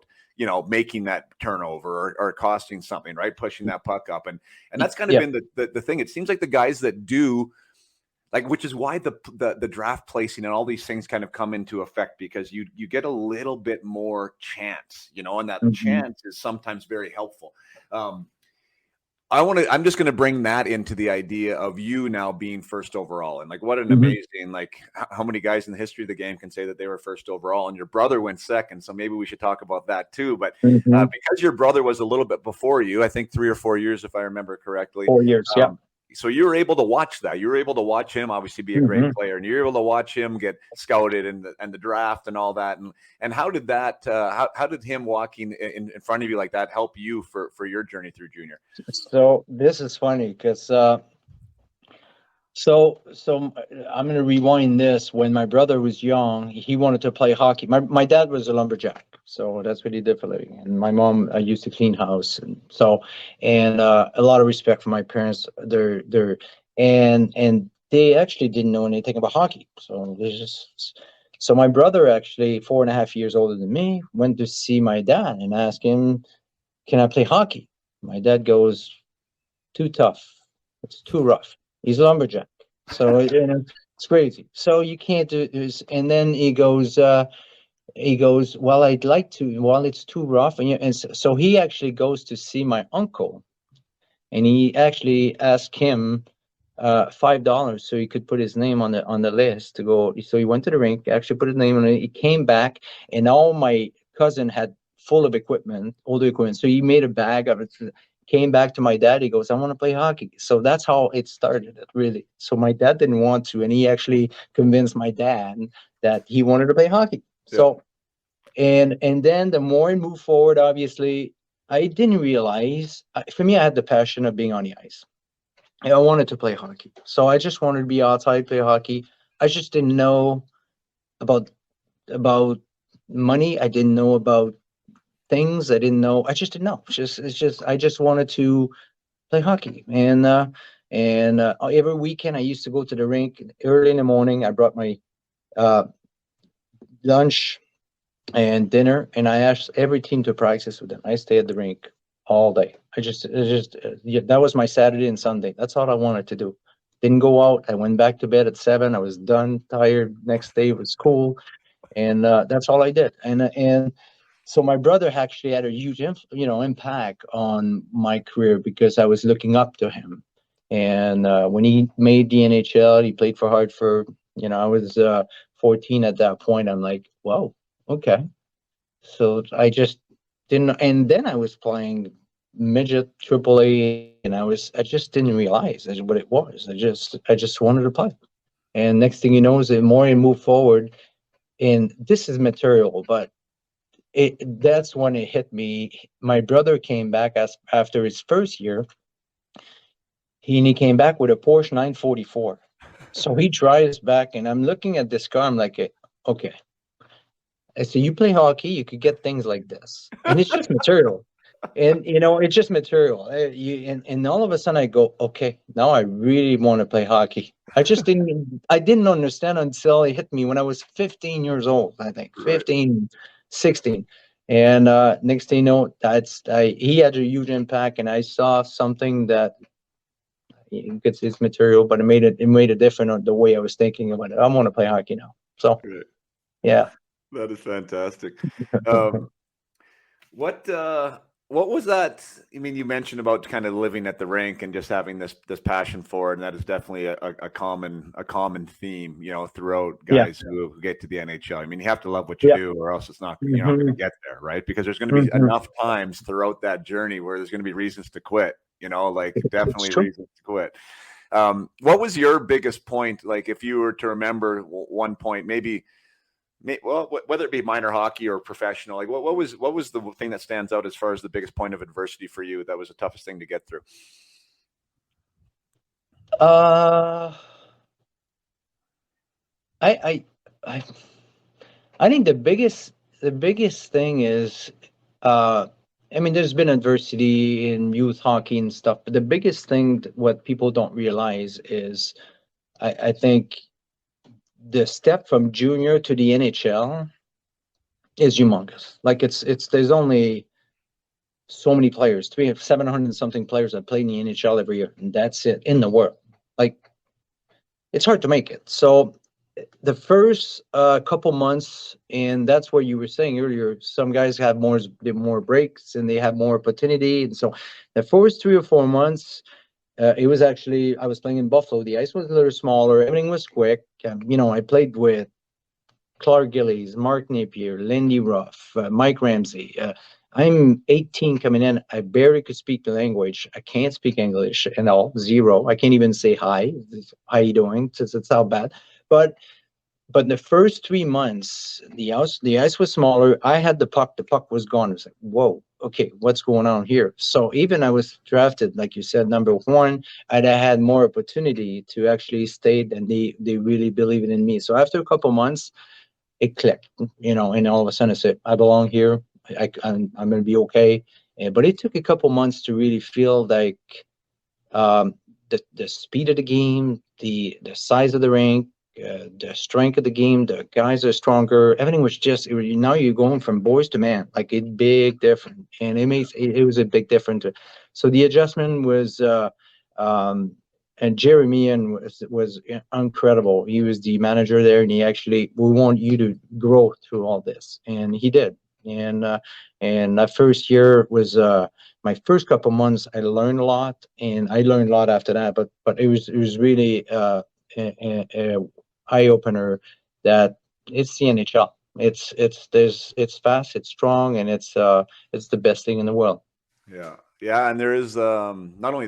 making that turnover or costing something, right? Pushing that puck up. And that's kind of been the thing. It seems like the guys that do, like, which is why the draft placing and all these things kind of come into effect, because you get a little bit more chance, and that chance is sometimes very helpful. I'm just going to bring that into the idea of you now being first overall. And like, what an amazing, like, how many guys in the history of the game can say that they were first overall, and your brother went second. So maybe we should talk about that too. But because your brother was a little bit before you, I think 3 or 4 years, if I remember correctly. 4 years. So you were able to watch that. You were able to watch him obviously be a great player, and you're able to watch him get scouted and the draft and all that. And how did that? How did him walking in front of you like that help you for your journey through junior? So this is funny because so I'm gonna rewind this. When my brother was young, he wanted to play hockey. My dad was a lumberjack, so that's what he did for a living. And my mom used to clean house, and a lot of respect for my parents. And they actually didn't know anything about hockey. So my brother, actually 4.5 years older than me, went to see my dad and asked him, "Can I play hockey?" My dad goes, "Too tough. It's too rough. He's a lumberjack." So it's crazy. So you can't do this. And then he goes, "Well, I'd like to. Well, it's too rough." And so he actually goes to see my uncle, and he actually asked him $5 so he could put his name on the list to go. So he went to the rink, actually put his name on it. He came back, and all my cousin had full of equipment, older equipment. So he made a bag of it. Came back to my dad. He goes, "I want to play hockey." So that's how it started, really. So my dad didn't want to, and he actually convinced my dad that he wanted to play hockey. Yeah. So, and then the more I moved forward, obviously, I didn't realize. For me, I had the passion of being on the ice. I wanted to play hockey, so I just wanted to be outside, play hockey. I just didn't know about money. I didn't know about things. I didn't know. I just didn't know. I just wanted to play hockey. And every weekend I used to go to the rink early in the morning. I brought my lunch and dinner, and I asked every team to practice with them. I stayed at the rink all day. That was my Saturday and Sunday. That's all I wanted to do. Didn't go out. I went back to bed at 7. I was done, tired. Next day it was cool, and that's all I did. And so my brother actually had a huge impact on my career because I was looking up to him. And when he made the NHL, he played for Hartford. I was 14 at that point. I'm like, whoa, okay. So I just didn't. And then I was playing midget AAA, and I just didn't realize what it was. I just wanted to play. And next thing you know, is the more I move forward, and this is material, but that's when it hit me. My brother came back after his first year. He came back with a Porsche 944. So he drives back, and I'm looking at this car. I'm like, okay. I said, you play hockey, you could get things like this, and it's just material. And it's just material. And all of a sudden I go, okay, now I really want to play hockey. I didn't understand until it hit me when I was 15 years old. I think 15, 16. And next thing you know, he had a huge impact, and I saw something that gets his material, but it made a difference on the way I was thinking about it. I want to play hockey now. So, yeah. That is fantastic. What was that? I mean, you mentioned about kind of living at the rink and just having this passion for it, and that is definitely a common theme, throughout guys who get to the NHL. I mean, you have to love what you do, or else it's not you're not going to get there, right? Because there's going to be enough times throughout that journey where there's going to be reasons to quit. Definitely reasons to quit. What was your biggest point? Like, if you were to remember one point, maybe Well, whether it be minor hockey or professional, like what was the thing that stands out as far as the biggest point of adversity for you? That was the toughest thing to get through. Uh, I, I, I think the biggest thing is, uh, I mean, there's been adversity in youth hockey and stuff, but the biggest thing what people don't realize is, I think the step from junior to the NHL is humongous. Like it's there's only so many players, 700 and something players that play in the NHL every year, and that's it in the world. Like it's hard to make it. So the first couple months, and that's what you were saying earlier. Some guys have more breaks and they have more opportunity, and so the first 3 or 4 months, it was actually I was playing in Buffalo. The ice was a little smaller. Everything was quick. I played with Clark Gillies, Mark Napier, Lindy Ruff, Mike Ramsey. I'm 18 coming in. I barely could speak the language. I can't speak English at all, zero. I can't even say hi. How you doing? It's how bad. But the first 3 months, the ice was smaller. I had the puck. The puck was gone. It was like, whoa, okay, what's going on here? So even I was drafted, like you said, number one, I'd have had more opportunity to actually stay, and they really believed in me. So after a couple months, it clicked, and all of a sudden I said, I belong here. I'm going to be okay. But it took a couple months to really feel like the speed of the game, the size of the rink, the strength of the game, the guys are stronger. Everything was now you're going from boys to man, like a big difference, and it was a big difference. So the adjustment was, and Jeremy was incredible. He was the manager there, and we want you to grow through all this, and he did. And that first year was my first couple months. I learned a lot, and I learned a lot after that. But it was really a eye opener that it's the NHL. It's fast, it's strong, and it's the best thing in the world. Yeah. Yeah, and there is not only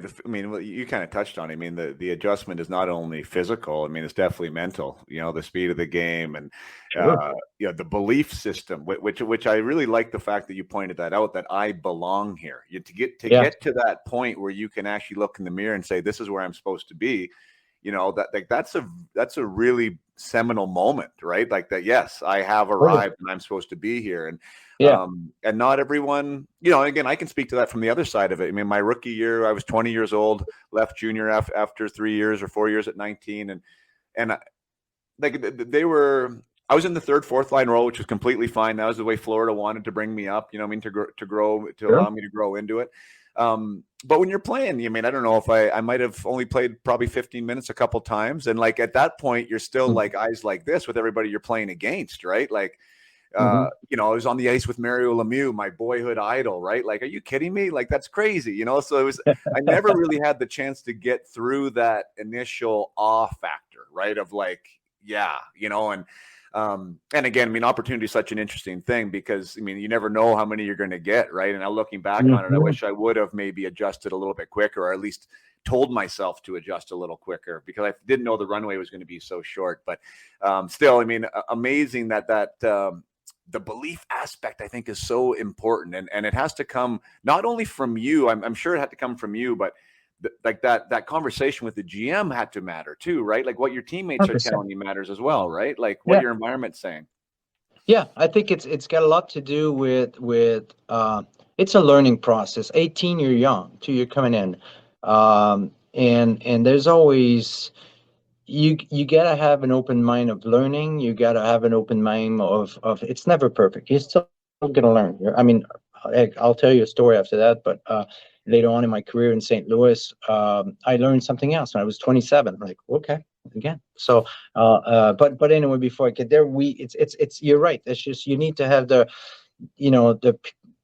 you kind of touched on it. I mean, the adjustment is not only physical. I mean, it's definitely mental. The speed of the game and Sure. the belief system, which I really like the fact that you pointed that out. That I belong here. To Yeah. get to that point where you can actually look in the mirror and say, "This is where I'm supposed to be." That's a really seminal moment, right? Like that. Yes, I have arrived, and I'm supposed to be here. Yeah. And not everyone, again, I can speak to that from the other side of it. I mean, my rookie year, I was 20 years old, left junior after 3 years or 4 years at 19. And I was in the third, fourth line role, which was completely fine. That was the way Florida wanted to bring me up, to Sure. allow me to grow into it. But when you're playing, I don't know if I might have only played probably 15 minutes a couple times. And like at that point, you're still like eyes like this with everybody you're playing against, right? Like, I was on the ice with Mario Lemieux, my boyhood idol, right? Like, are you kidding me? Like, that's crazy, So I never really had the chance to get through that initial awe factor, right? Of like, yeah, and again, I mean, opportunity is such an interesting thing because, you never know how many you're going to get, right? And now looking back on it, I wish I would have maybe adjusted a little bit quicker, or at least told myself to adjust a little quicker because I didn't know the runway was going to be so short. But still, I mean, amazing that the belief aspect, I think, is so important. And it has to come not only from you, I'm sure it had to come from you, but like that conversation with the GM had to matter too, right? Like what your teammates 100%. are telling you matters as well, right? Like what your environment's saying. Yeah, I think it's got a lot to do with it's a learning process. 18, you're young, too, you're coming in, and there's always you gotta have an open mind of learning. You gotta have an open mind of it's never perfect. You're still gonna learn. I'll tell you a story after that, but later on in my career in St. Louis, I learned something else when I was 27. I'm like, okay, again. So, but anyway, before I get there, it's you're right. It's just you need to have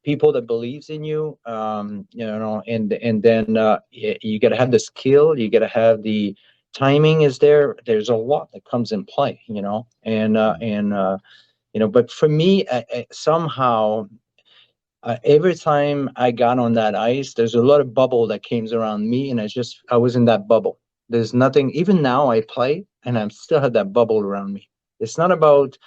people that believes in you, and then you got to have the skill. You got to have the timing is there. There's a lot that comes in play, but for me, somehow every time I got on that ice, there's a lot of bubble that came around me, and I was in that bubble. There's nothing. Even now, I play, and I'm still have that bubble around me. It's not about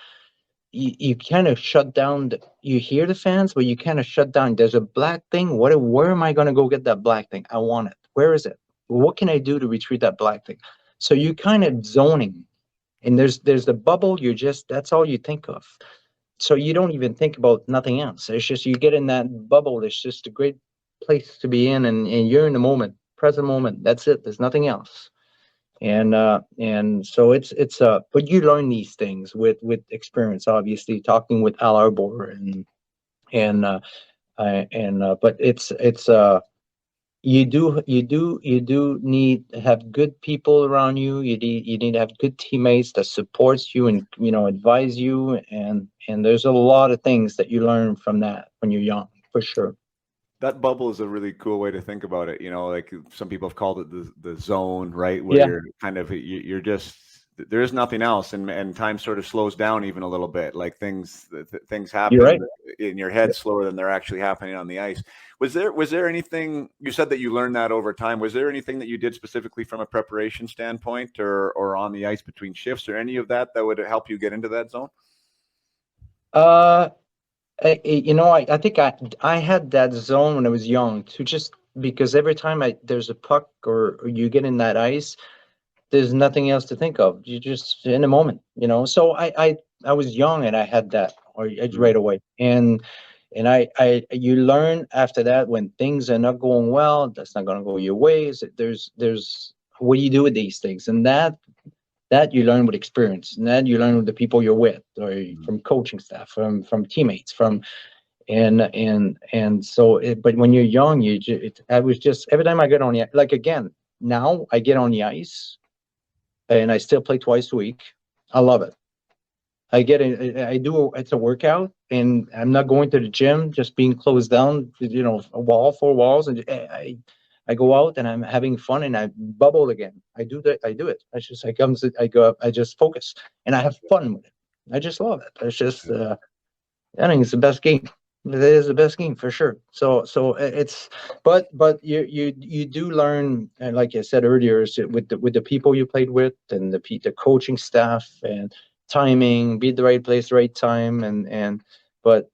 you kind of shut down. You hear the fans, but you kind of shut down. There's a black thing. Where am I going to go get that black thing? I want it. Where is it? What can I do to retrieve that black thing? So you kind of zoning, and there's the bubble. That's all you think of. So you don't even think about nothing else. It's just you get in that bubble. It's just a great place to be in, and you're in the moment, present moment. That's it. There's nothing else. And so it's but you learn these things with experience, obviously, talking with Al Arbor and but it's you do need to have good people around you. You need to have good teammates that supports you and advise you, and there's a lot of things that you learn from that when you're young, for sure. That bubble is a really cool way to think about it. Like some people have called it the zone, right? Where Yeah. you're kind of you're just there is nothing else, and time sort of slows down even a little bit. Like things happen You're right. in your head slower than they're actually happening on the ice. Was there anything you said that you learned that over time? Was there anything that you did specifically from a preparation standpoint or on the ice between shifts or any of that would help you get into that zone? I think I had that zone when I was young too, just because every time there's a puck or you get in that ice, there's nothing else to think of. You're just in the moment. So I was young and I had that right away. And you learn after that when things are not going well, that's not going to go your ways. There's what do you do with these things? And that you learn with experience, and that you learn with the people you're with, or from coaching staff, from teammates, and so. But when you're young, I was just every time I get on the again. Now I get on the ice, and I still play twice a week. I love it. It's a workout, and I'm not going to the gym, just being closed down, a wall, four walls, and I go out and I'm having fun and I bubble again. I do it. I go up, I just focus and I have fun with it. I just love it. It's just, I think it's the best game. It is the best game for sure. So but you do learn, and like I said earlier, with the people you played with and the coaching staff and timing, be at the right place, right time, but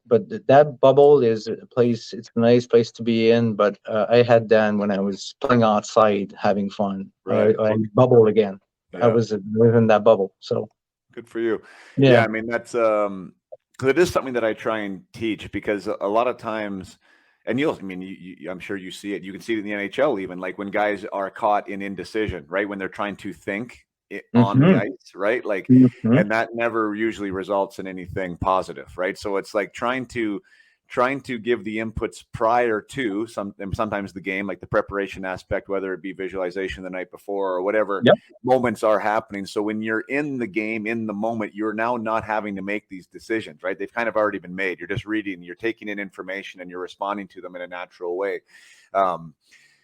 that bubble is a place. It's a nice place to be in. But I had that when I was playing outside, having fun. Right. I bubble again. Yeah. I was in that bubble. So good for you. yeah. I mean, that's because it is something that I try and teach, because a lot of times, and I'm sure you see it. You can see it in the NHL, even like when guys are caught in indecision, right? When they're trying to think on the ice, right? Like, and that never usually results in anything positive, right? So it's like trying to give the inputs prior to sometimes the game, like the preparation aspect, whether it be visualization the night before or whatever moments are happening. So when you're in the game, in the moment, you're now not having to make these decisions, right? They've kind of already been made. You're just reading, you're taking in information and you're responding to them in a natural way.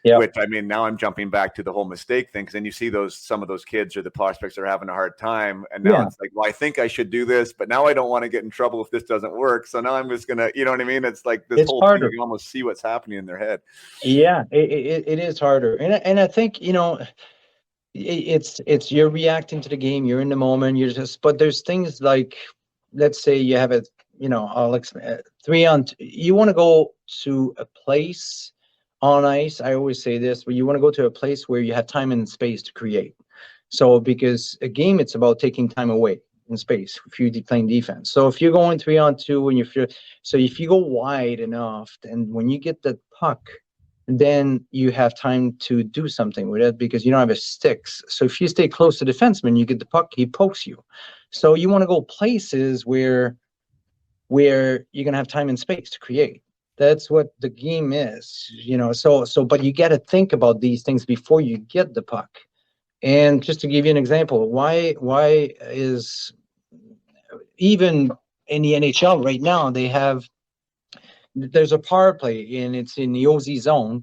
Which, I mean, now I'm jumping back to the whole mistake thing, because then you see some of those kids or the prospects are having a hard time, and now it's like, well, I think I should do this, but now I don't want to get in trouble if this doesn't work. So now I'm just gonna, you know what I mean? It's like this whole thing, you can almost see what's happening in their head. Yeah, it is harder, and I think it's you're reacting to the game, you're in the moment, but there's things like, let's say you have Alex, 3-on-2, you want to go to a place on ice. I always say this, but you want to go to a place where you have time and space to create. So because a game, it's about taking time away in space if you're playing defense. So if you're going 3-on-2 and if you go wide enough, and when you get the puck, then you have time to do something with it, because you don't have a sticks. So if you stay close to the defenseman, you get the puck, he pokes you. So you want to go places where you're going to have time and space to create. That's what the game is, so, but you got to think about these things before you get the puck. And just to give you an example, why is, even in the NHL right now, there's a power play and it's in the OZ zone,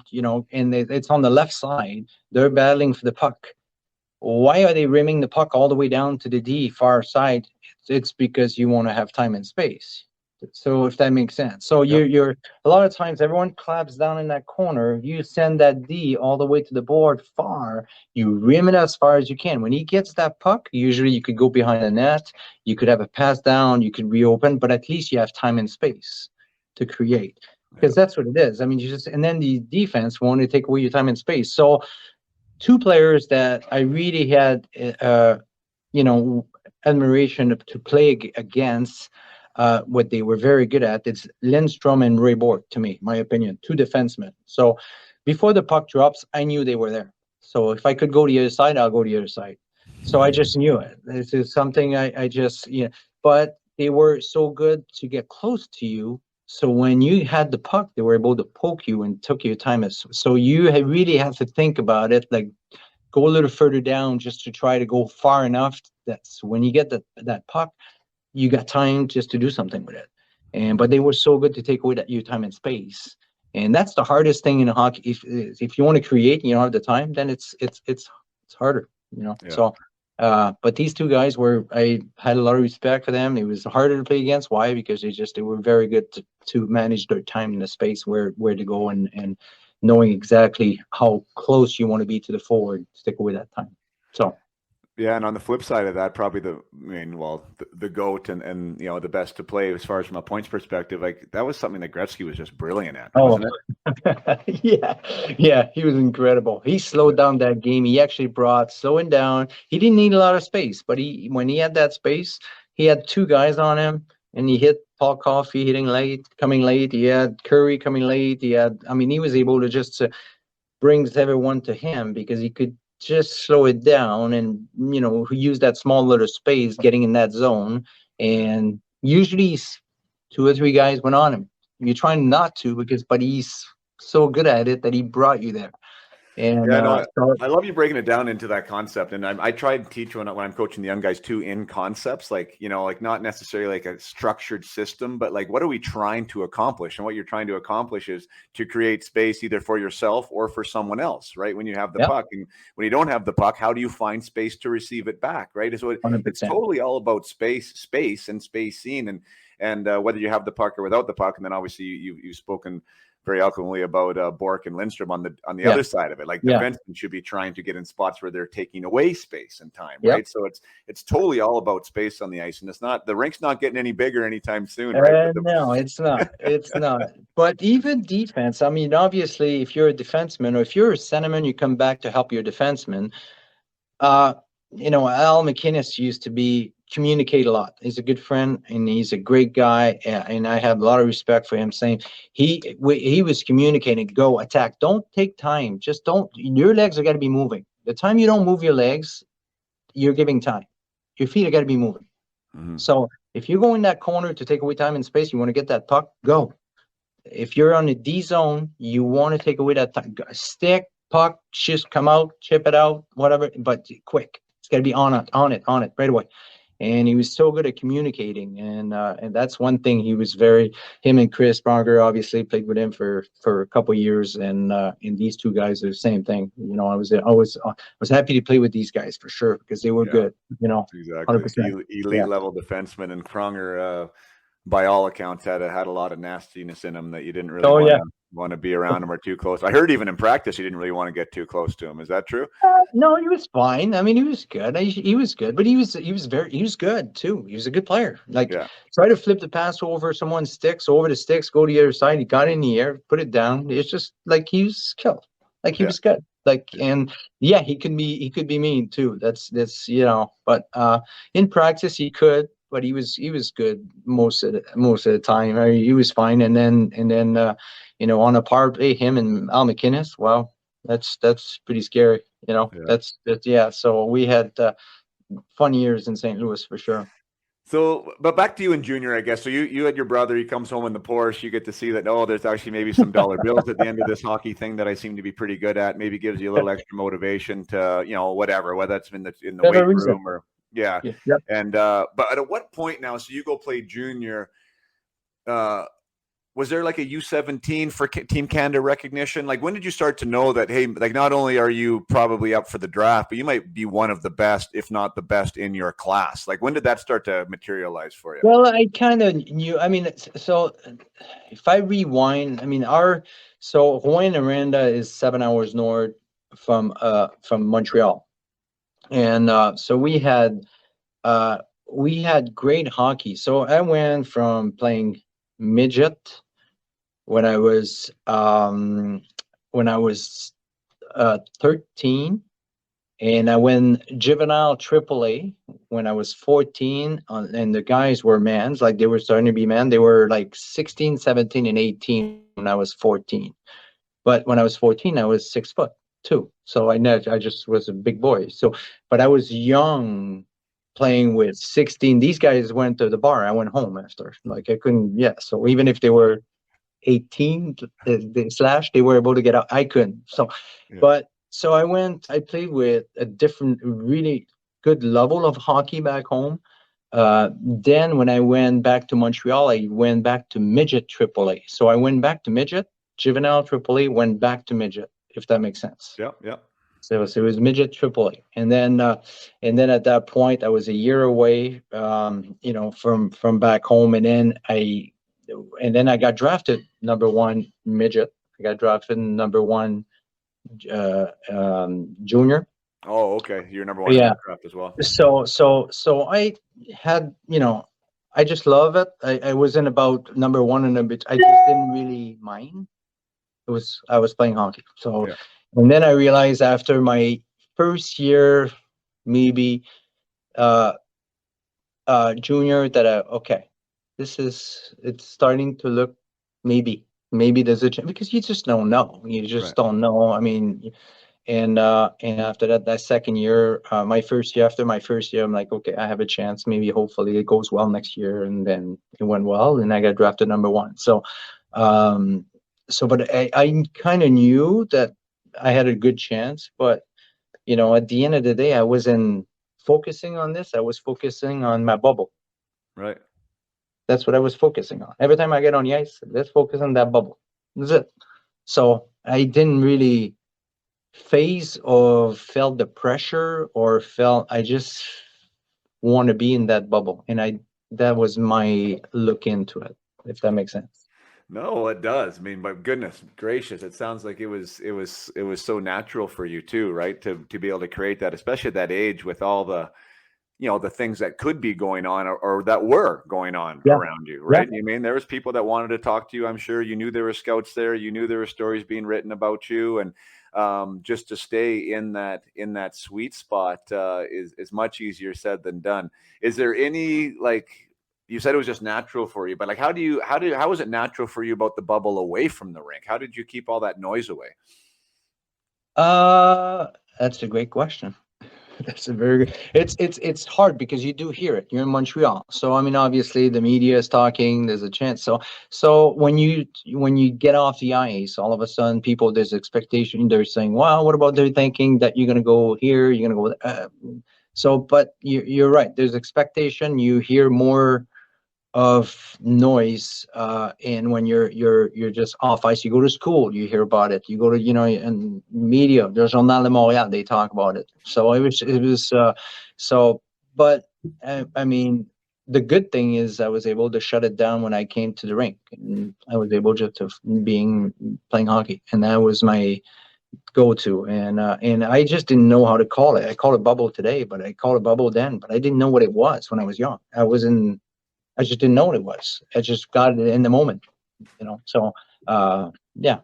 and it's on the left side. They're battling for the puck. Why are they rimming the puck all the way down to the D far side? It's because you want to have time and space. So if that makes sense. So you're a lot of times everyone claps down in that corner. You send that D all the way to the board far. You rim it as far as you can. When he gets that puck, usually you could go behind the net. You could have a pass down. You could reopen, but at least you have time and space to create, because that's what it is. I mean, and then the defense want to take away your time and space. So two players that I really had, admiration to play against. What they were very good at, it's Lindstrom and Ray Bork, to me, my opinion, two defensemen. So before the puck drops, I knew they were there. So if I could go to the other side, I'll go to the other side. So I just knew it. This is something I just, but they were so good to get close to you. So when you had the puck, they were able to poke you and took your time. So you really have to think about it, like go a little further down just to try to go far enough. That's when you get that puck, you got time just to do something with it. But they were so good to take away your time and space. And that's the hardest thing in hockey. If you want to create and you don't have the time, then it's harder, So but these two guys I had a lot of respect for them. It was harder to play against. Why? Because they were very good to manage their time and the space where to go and knowing exactly how close you want to be to the forward to take away that time. So yeah, and on the flip side of that, probably the GOAT and the best to play as far as from a points perspective, like that was something that Gretzky was just brilliant at, wasn't it? Yeah, he was incredible. He slowed down that game. He actually brought slowing down. He didn't need a lot of space, but when he had that space, he had two guys on him, and he hit Paul Coffey coming late. He had Curry coming late. He was able to just brings everyone to him because he could just slow it down and use that small little space getting in that zone. And usually 2 or 3 guys went on him. You're trying not to but he's so good at it that he brought you there. And I love you breaking it down into that concept. And I try to teach when I'm coaching the young guys too in concepts, like not necessarily like a structured system, but like what are we trying to accomplish? And what you're trying to accomplish is to create space either for yourself or for someone else, right? When you have the puck, and when you don't have the puck, how do you find space to receive it back, right? It's totally all about space and spacing, and whether you have the puck or without the puck. And then obviously you've spoken very eloquently about Bork and Lindstrom on the other side of it. Like defensemen should be trying to get in spots where they're taking away space and time, right? So it's totally all about space on the ice, and the rink's not getting any bigger anytime soon, right? No, it's not. It's not. But even defense, I mean, obviously, if you're a defenseman or if you're a centerman, you come back to help your defenseman. Al McInnes used to communicate a lot. He's a good friend and he's a great guy, and I have a lot of respect for him. Saying he was communicating, go attack, don't take time, just don't. Your legs are got to be moving. The time you don't move your legs, you're giving time. Your feet are got to be moving. Mm-hmm. So if you go in that corner to take away time and space, you want to get that puck, go. If you're on the D zone, you want to take away that time. Stick, puck, just come out, chip it out, whatever, but quick. It's got to be on it right away. And he was so good at communicating, and that's one thing he was him and Chris Pronger obviously played with him for a couple of years, and these two guys are the same thing. I was happy to play with these guys for sure because they were good. Exactly, 100%. Elite level defenseman, and Pronger, by all accounts, had a lot of nastiness in him that you didn't really want to be around him or too close. I heard even in practice you didn't really want to get too close to him. Is that true? No, he was fine. I mean, he was good. He was good, but he was good too. He was a good player. Try to flip the pass over someone's sticks, over the sticks, go to the other side. He got in the air, put it down. It's just like he was killed. Like he was good. And he could be mean too. That's but in practice he could. But he was good most of the time. I mean, he was fine. And then on a power play, him and Al McInnes, wow, that's pretty scary. So we had fun years in St. Louis for sure. So, but back to you in junior, I guess. So you had your brother. He comes home in the Porsche. You get to see that. There's actually maybe some dollar bills at the end of this hockey thing that I seem to be pretty good at. Maybe gives you a little extra motivation to whatever, whether it's in the weight room or. Yeah. And but at what point now? So you go play junior. was there like a U17 for Team Canada recognition? Like, when did you start to know that, hey, like, not only are you probably up for the draft, but you might be one of the best, if not the best in your class? Like, when did that start to materialize for you? Well, I kind of knew. I mean, so if I rewind, I mean, so Rouyn-Noranda is 7 hours north from Montreal, and so we had great hockey. So I went from playing midget when I was 13, and I went juvenile AAA when I was 14, and the guys were mans, like they were starting to be men. They were like 16, 17, and 18 when I was 14. But when I was 14, I was 6 foot too. So I just was a big boy. So, but I was young playing with 16. These guys went to the bar. I went home after. Like I couldn't, yeah. So even if they were 18 they were able to get out. I couldn't. So, Yeah. but so I played with a different, really good level of hockey back home. Then when I went back to Montreal, I went back to midget AAA. So I went back to midget, juvenile AAA, went back to midget, if that makes sense. Yeah, yeah. So it was midget AAA, and then at that point I was a year away, from back home, and then I got drafted number one midget. I got drafted number one junior. Oh, okay. You're number one in Yeah. that draft as well. So I had, I just love it. I wasn't about number one and number two. I just didn't really mind. I was playing hockey. So, Yeah. and then I realized after my first year, maybe junior, that okay, it's starting to look, maybe there's a chance, because you just don't know. You just Right. don't know. I mean, and after that second year, after my first year, I'm like, okay, I have a chance. Maybe hopefully it goes well next year, and then it went well, and I got drafted number one. So, but I kind of knew that I had a good chance, but at the end of the day, I wasn't focusing on this. I was focusing on my bubble. Right. That's what I was focusing on. Every time I get on the ice, let's focus on that bubble. That's it. So I didn't really phase or felt the pressure, or I just want to be in that bubble. And that was my look into it, if that makes sense. No, it does. I mean, my goodness gracious, it sounds like it was so natural for you too, right? To be able to create that, especially at that age, with all the, the things that could be going on, or that were going on around you, right? Yeah. I mean, there was people that wanted to talk to you. I'm sure you knew there were scouts there. You knew there were stories being written about you, and just to stay in that sweet spot is much easier said than done. Is there any, like, you said it was just natural for you, but like, how was it natural for you about the bubble away from the rink? How did you keep all that noise away? That's a great question. That's a very good. It's hard because you do hear it. You're in Montreal, so I mean, obviously the media is talking. There's a chance. So when you get off the ice, all of a sudden, there's expectation. They're saying, "Wow, what about they're thinking that you're gonna go here, you're gonna go." But you're right. There's expectation. You hear more of noise, and when you're just off ice, you go to school, you hear about it, you go to, and media, there's Journal de Montréal, they talk about it. So but I mean, the good thing is I was able to shut it down when I came to the rink, and I was able just to playing hockey, and that was my go-to. And I just didn't know how to call it. I call it bubble today, but I call it bubble then, but I didn't know what it was when I was young. I just didn't know what it was. I just got it in the moment, So, yeah.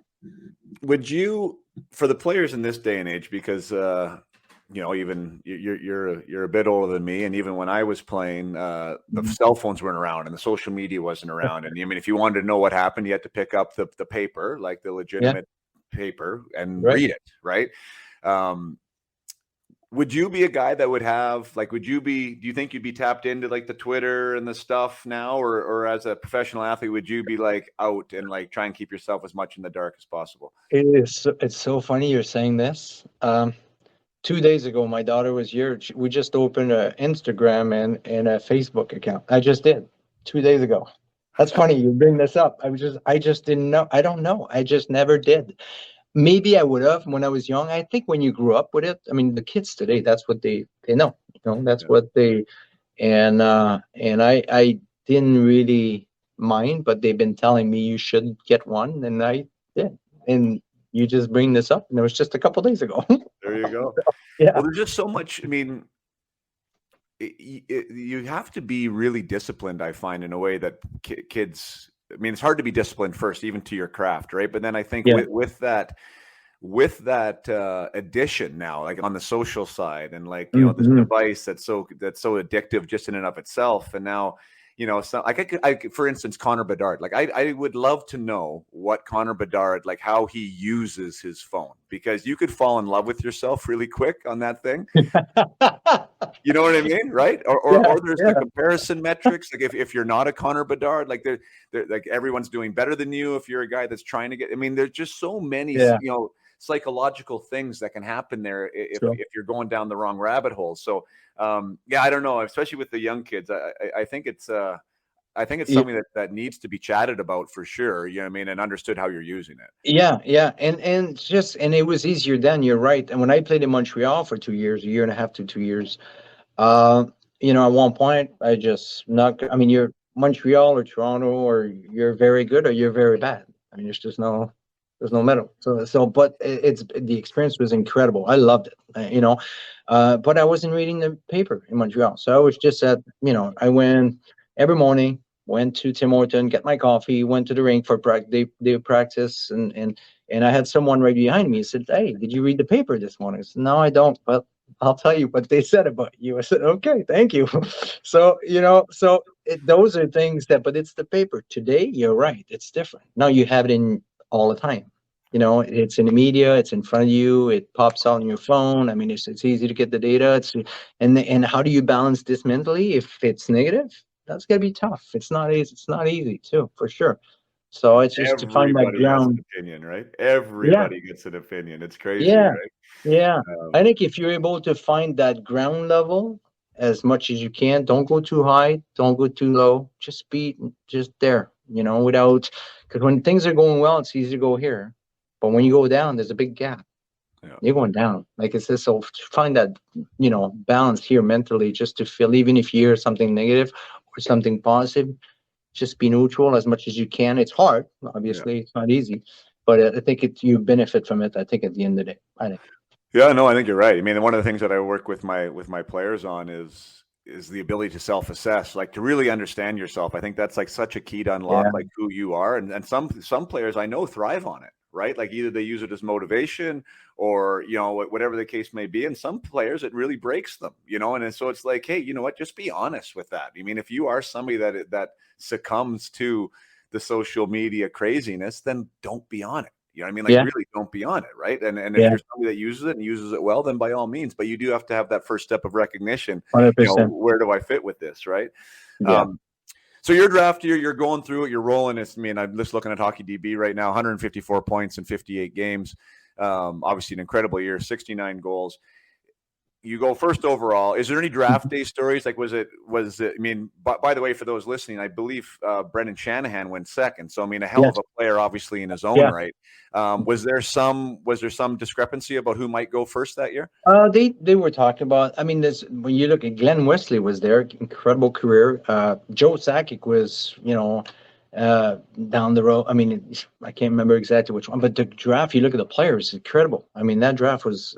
Would you, for the players in this day and age, because even you're a bit older than me, and even when I was playing, the cell phones weren't around and the social media wasn't around, and I mean, if you wanted to know what happened, you had to pick up the paper, like the legitimate paper, and read it, right? Would you be a guy that would have, like, do you think you'd be tapped into like the Twitter and the stuff now, or as a professional athlete, would you be like out and like try and keep yourself as much in the dark as possible? It's so funny you're saying this. 2 days ago, my daughter was here. We just opened an Instagram and a Facebook account. I just did 2 days ago. That's funny you bring this up. I just didn't know. I don't know. I just never did. Maybe I would have when I was young. I think when you grew up with it, I mean, the kids today, that's what they know. That's Yeah. what they and I didn't really mind, but they've been telling me you should get one, and I did. And you just bring this up, and it was just a couple days ago. There you go. Yeah. Well, there's just so much. I mean, you have to be really disciplined, I find, in a way that kids. I mean, it's hard to be disciplined first, even to your craft, right? But then I think Yeah. with that addition now, like on the social side, and like this Mhm. device that's so addictive just in and of itself, and now so like I for instance, Connor Bedard, like I would love to know what Connor Bedard, like how he uses his phone, because you could fall in love with yourself really quick on that thing. You know what I mean, right? Yeah, Or there's the yeah, comparison metrics. Like if you're not a Connor Bedard, like they're like everyone's doing better than you. If you're a guy that's trying to get, I mean, there's just so many, yeah. psychological things that can happen there Sure. if you're going down the wrong rabbit hole. So yeah, I don't know, especially with the young kids. I think it's Yeah, something that needs to be chatted about for sure. You know what I mean, and understood how you're using it. yeah, yeah. And it was easier then. You're right. And when I played in Montreal for 2 years, a year and a half to 2 years, uh, at one point, I just not. I mean, you're Montreal or Toronto, or you're very good or you're very bad. I mean, there's no middle. But it's the experience was incredible. I loved it. But I wasn't reading the paper in Montreal, so I was just at. I went every morning. Went to Tim Horton, get my coffee. Went to the rink for practice. They practice, and I had someone right behind me. He said, "Hey, did you read the paper this morning?" I said, "No, I don't." But I'll tell you what they said about you. I said, okay, thank you. Those are things but it's the paper. Today, you're right. It's different. Now you have it in all the time. It's in the media, it's in front of you, it pops out on your phone. I mean, it's easy to get the data. And how do you balance this mentally? If it's negative, that's gonna be tough. It's not easy. It's not easy too, for sure. So And it's just to find that everybody has an ground. opinion, right? Yeah. Everybody gets an opinion. It's crazy, Yeah, right? yeah. Um, I think if you're able to find that ground level as much as you can, don't go too high, don't go too low. Just be just there, without because when things are going well, it's easy to go here. But when you go down, there's a big gap. yeah. You're going down. Like it's just so find that, balance here mentally just to feel even if you hear something negative or something positive, just be neutral as much as you can. It's hard, Yeah. obviously, it's not easy, but I think you benefit from it. I think at the end of the day, I think. Yeah, no, I think you're right. I mean, one of the things that I work with my players on is the ability to self-assess, like to really understand yourself. I think that's like such a key to Yeah. unlock like who you are. And some players I know thrive on it, right? Like either they use it as motivation or, whatever the case may be. And some players it really breaks them, and so it's like, hey, you know what? Just be honest with that. I mean, if you are somebody that succumbs to the social media craziness, then don't be on it. You know what I mean? Like Yeah. really don't be on it, right? And if Yeah. you're somebody that uses it and uses it well, then by all means. But you do have to have that first step of recognition. 100%. Where do I fit with this, right? Yeah. Um, so your draft year, you're going through it, you're rolling. I'm just looking at Hockey DB right now, 154 points in 58 games. Obviously an incredible year, 69 goals. You go first overall. Is there any draft day stories? Like, was it, I mean, by the way, for those listening, I believe Brendan Shanahan went second. So, I mean, a hell Yes. of a player, obviously, in his own Yeah. right. Was there some discrepancy about who might go first that year? They were talking about. I mean, there's when you look at Glenn Wesley was there, incredible career. Joe Sakic was, down the road. I mean, I can't remember exactly which one, but the draft. You look at the players, incredible. I mean, that draft was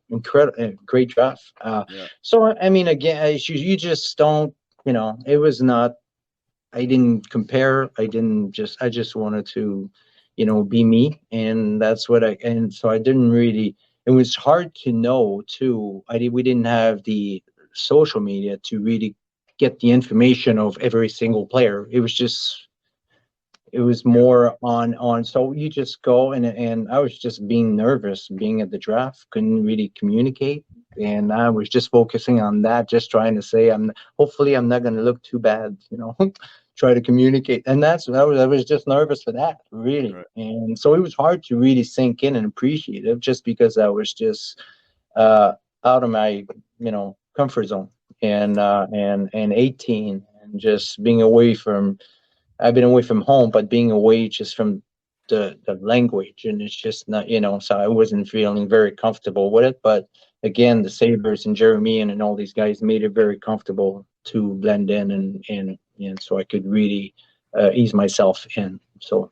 incredible, great draft. Yeah. So I mean, again, you just don't. It was not. I didn't compare. I just wanted to, be me, and that's what and so I didn't really. It was hard to know too. We didn't have the social media to really get the information of every single player. It was more on so you just go and I was just being nervous being at the draft, couldn't really communicate, and I was just focusing on that, just trying to say hopefully I'm not going to look too bad, try to communicate. And I was just nervous for that, really. Right. And so it was hard to really sink in and appreciate it just because I was just uh out of my comfort zone, and 18 and just being away from I've been away from home, but being away just from the language, and it's just not, so I wasn't feeling very comfortable with it. But again, the Sabres and Jeremy and all these guys made it very comfortable to blend in, and so I could really ease myself in. So.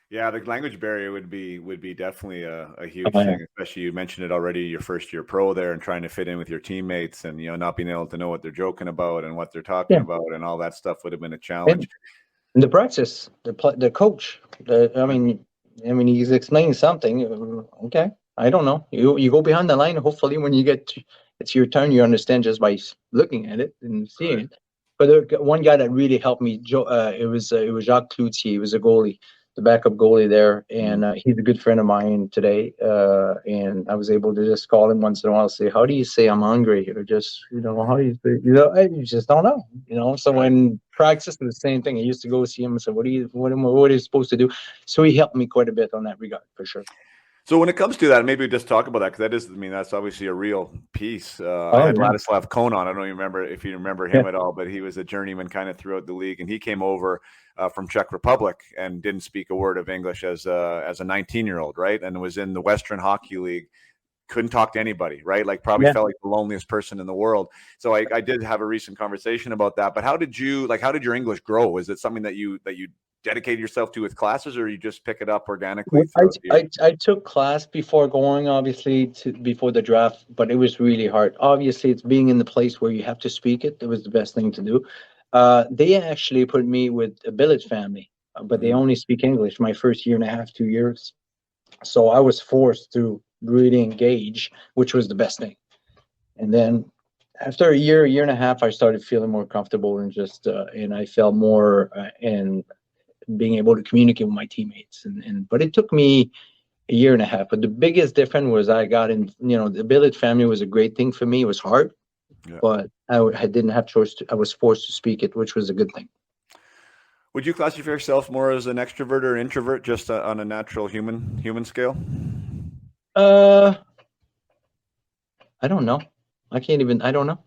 Yeah, the language barrier would be definitely a huge Yeah. thing, especially you mentioned it already, your first year pro there and trying to fit in with your teammates and, not being able to know what they're joking about and what they're talking Yeah. about and all that stuff would have been a challenge. And the practice, the coach, I mean, he's explaining something. Okay, I don't know. You go behind the line. Hopefully, when it's your turn, you understand just by looking at it and seeing it. But one guy that really helped me, it was Jacques Cloutier. He was a goalie, the backup goalie there, and he's a good friend of mine today. And I was able to just call him once in a while, say, "How do you say I'm hungry?" Or just, how do you say, you just don't know, So when practice, the same thing. I used to go see him and say, "What are you supposed to do?" So he helped me quite a bit on that regard, for sure. So when it comes to that, maybe we just talk about that, because that's obviously a real piece. I had Ladislav Kon on. I don't even remember if you remember him at all, but he was a journeyman kind of throughout the league, and he came over from Czech Republic and didn't speak a word of English as a 19-year-old, right? And was in the Western Hockey League. Couldn't talk to anybody, right? Like probably felt like the loneliest person in the world. So I did have a recent conversation about that. But how did your English grow? Is it something that you dedicate yourself to with classes, or you just pick it up organically? I took class before going, obviously, before the draft, but it was really hard. Obviously, it's being in the place where you have to speak it. It was the best thing to do. They actually put me with a billet family, but they only speak English my first year and a half, 2 years. So I was forced to really engage, which was the best thing. And then after a year and a half, I started feeling more comfortable and and I felt more in being able to communicate with my teammates. But it took me a year and a half. But the biggest difference was I got in, the billet family was a great thing for me. It was hard, but I didn't have choice. I was forced to speak it, which was a good thing. Would you classify yourself more as an extrovert or introvert, just on a natural human scale? I don't know. I don't know.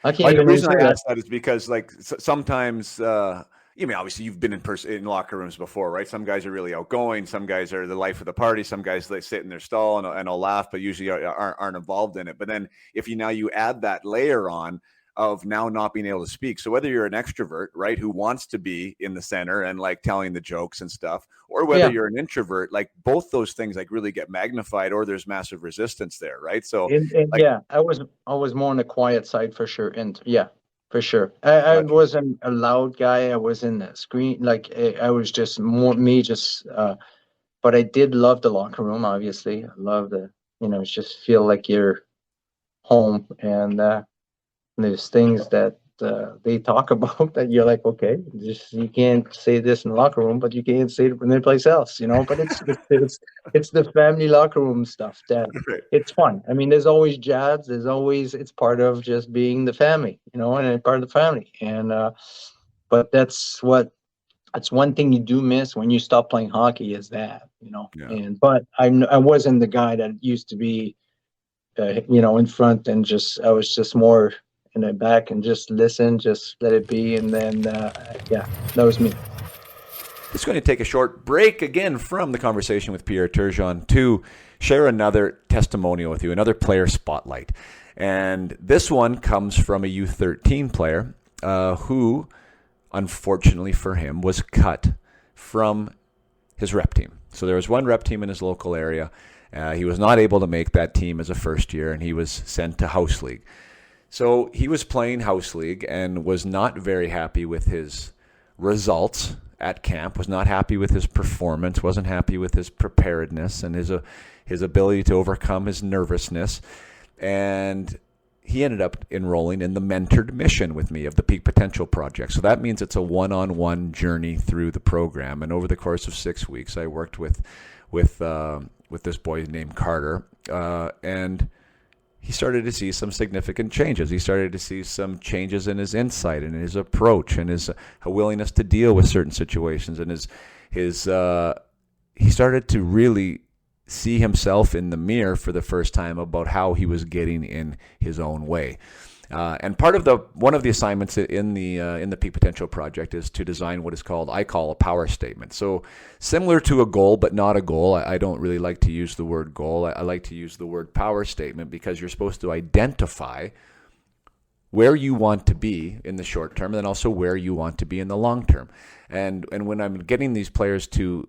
The reason I ask that is because, sometimes, obviously you've been in locker rooms before, right? Some guys are really outgoing. Some guys are the life of the party. Some guys, they sit in their stall and will laugh, but usually aren't involved in it. But then if you add that layer on of now not being able to speak. So whether you're an extrovert, right, who wants to be in the center and telling the jokes and stuff, or whether you're an introvert, both those things really get magnified, or there's massive resistance there, right? So I was more on the quiet side for sure. And for sure. I wasn't a loud guy. I wasn't a screen, I was just more me, but I did love the locker room, obviously. I love just feel like you're home, and there's things that they talk about that you're like, okay, you can't say this in the locker room, but you can't say it any place else, But it's the family locker room stuff that it's fun. I mean, there's always jabs. It's part of just being the family, and part of the family. And but that's one thing you do miss when you stop playing hockey is that, And but I wasn't the guy that used to be, in front, and I was just more in the back and just listen, just let it be. And then, that was me. It's going to take a short break again from the conversation with Pierre Turgeon to share another testimonial with you, another player spotlight. And this one comes from a U13 player who, unfortunately for him, was cut from his rep team. So there was one rep team in his local area. He was not able to make that team as a first year, and he was sent to House League. So he was playing House League and was not very happy with his results at camp, was not happy with his performance, wasn't happy with his preparedness and his ability to overcome his nervousness. And he ended up enrolling in the mentored mission with me of the Peak Potential Project. So that means it's a one-on-one journey through the program. And over the course of 6 weeks, I worked with this boy named Carter, and he started to see some significant changes. He started to see some changes in his insight and his approach and his willingness to deal with certain situations. And he started to really see himself in the mirror for the first time about how he was getting in his own way. And one of the assignments in the Peak Potential Project is to design what is called, I call, a power statement. So similar to a goal, but not a goal. I don't really like to use the word goal. I like to use the word power statement because you're supposed to identify where you want to be in the short term, and then also where you want to be in the long term. And when I'm getting these players to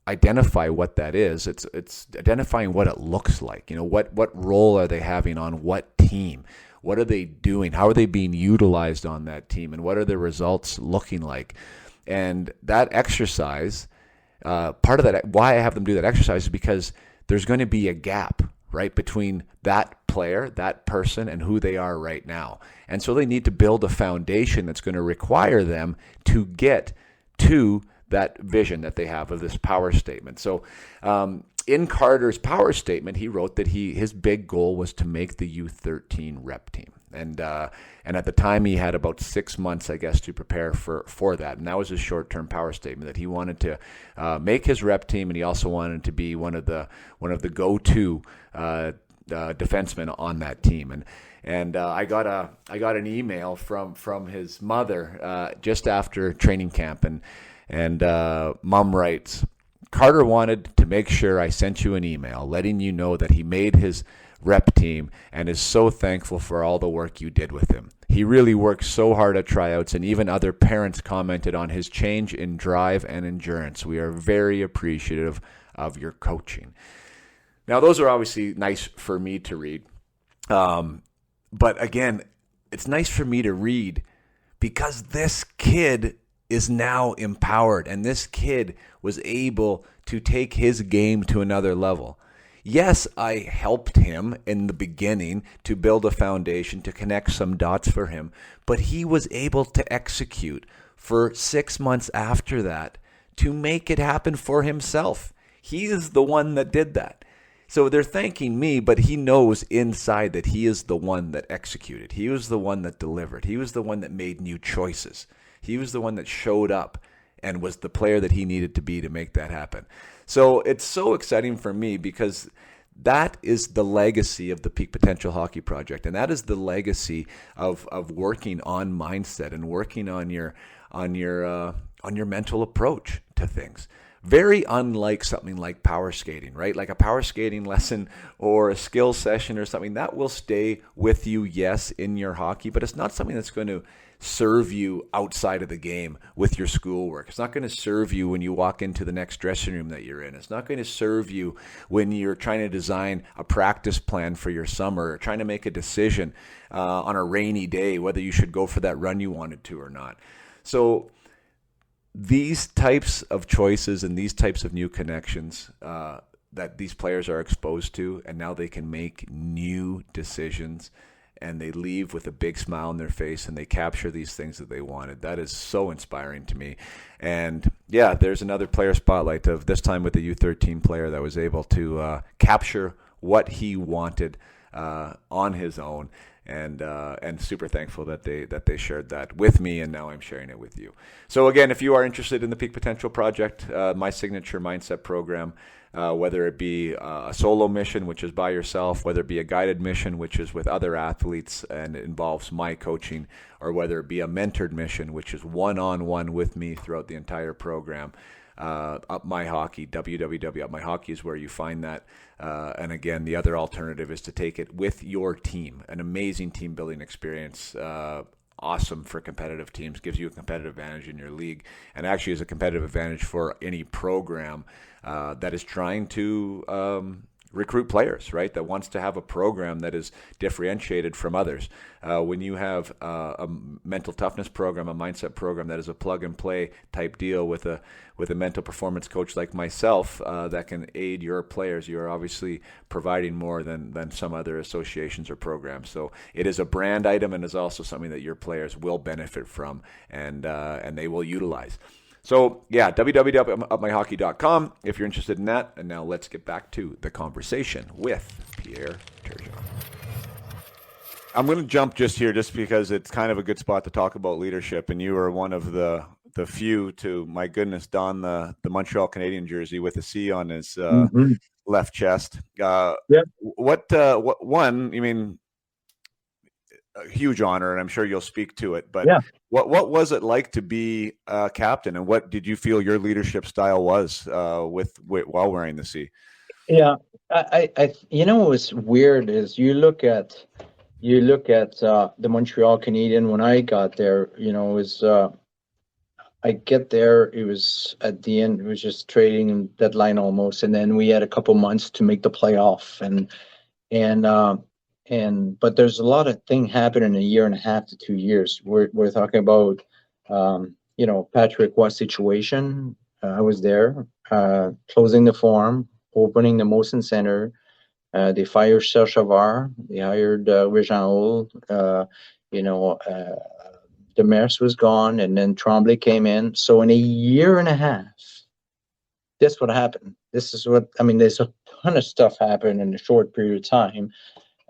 identify what that is, it's identifying what it looks like. What role are they having on what team? What are they doing? How are they being utilized on that team? And what are the results looking like? And that exercise, part of that, why I have them do that exercise is because there's going to be a gap, right, between that player, that person, and who they are right now. And so they need to build a foundation that's going to require them to get to that vision that they have of this power statement. So in Carter's power statement, he wrote that his big goal was to make the U13 rep team. And at the time, he had about 6 months, I guess, to prepare for that. And that was his short-term power statement, that he wanted to make his rep team, and he also wanted to be one of the go-to defensemen on that team. And I got an email from his mother just after training camp, and Mom writes, "Carter wanted to make sure I sent you an email letting you know that he made his rep team and is so thankful for all the work you did with him. He really worked so hard at tryouts, and even other parents commented on his change in drive and endurance. We are very appreciative of your coaching." Now, those are obviously nice for me to read. But again, it's nice for me to read because this kid is now empowered, and this kid was able to take his game to another level. Yes, I helped him in the beginning to build a foundation, to connect some dots for him, but he was able to execute for 6 months after that to make it happen for himself. He is the one that did that. So they're thanking me, but he knows inside that he is the one that executed. He was the one that delivered. He was the one that made new choices. He was the one that showed up and was the player that he needed to be to make that happen. So it's so exciting for me because that is the legacy of the Peak Potential Hockey Project, and that is the legacy of working on mindset and working on your mental approach to things. Very unlike something like power skating, right? Like a power skating lesson or a skill session or something that will stay with you, yes, in your hockey, but it's not something that's going to serve you outside of the game with your schoolwork. It's not going to serve you when you walk into the next dressing room that you're in. It's not going to serve you when you're trying to design a practice plan for your summer or trying to make a decision on a rainy day whether you should go for that run you wanted to or not. So these types of choices and these types of new connections that these players are exposed to, and now they can make new decisions, and they leave with a big smile on their face, and they capture these things that they wanted. That is so inspiring to me. And yeah, there's another player spotlight of this time with the U13 player that was able to capture what he wanted on his own. And super thankful that they shared that with me, and now I'm sharing it with you. So again, if you are interested in the Peak Potential Project, my signature mindset program, whether it be a solo mission, which is by yourself, whether it be a guided mission, which is with other athletes and it involves my coaching, or whether it be a mentored mission, which is one-on-one with me throughout the entire program, Up My Hockey, www.upmyhockey is where you find that. And again, the other alternative is to take it with your team, an amazing team building experience. Awesome for competitive teams, gives you a competitive advantage in your league, and actually is a competitive advantage for any program that is trying to recruit players, right? That wants to have a program that is differentiated from others. When you have a mental toughness program, a mindset program that is a plug and play type deal with a mental performance coach like myself that can aid your players, you are obviously providing more than some other associations or programs. So it is a brand item, and is also something that your players will benefit from and they will utilize. So, yeah, www.upmyhockey.com if you're interested in that. And now let's get back to the conversation with Pierre Turgeon. I'm going to jump just here just because it's kind of a good spot to talk about leadership. And you are one of the few to, my goodness, don the Montreal Canadiens jersey with a C on his left chest. Yeah. What one, I mean, a huge honor, and I'm sure you'll speak to it. But Yeah. what was it like to be captain, and what did you feel your leadership style was while wearing the C? Yeah. What was weird is you look at the Montreal Canadiens when I got there. It was I get there. It was at the end. It was just trading and deadline almost, and then we had a couple months to make the playoff, and but there's a lot of thing happening in a year and a half to 2 years. We're talking about Patrick Waugh situation. I was there, closing the farm, opening the Molson Center. They fired Serge Savard. They hired Réjean. Demers was gone, and then Tremblay came in. So in a year and a half, that's what happened. This is what I mean. There's a ton of stuff happened in a short period of time,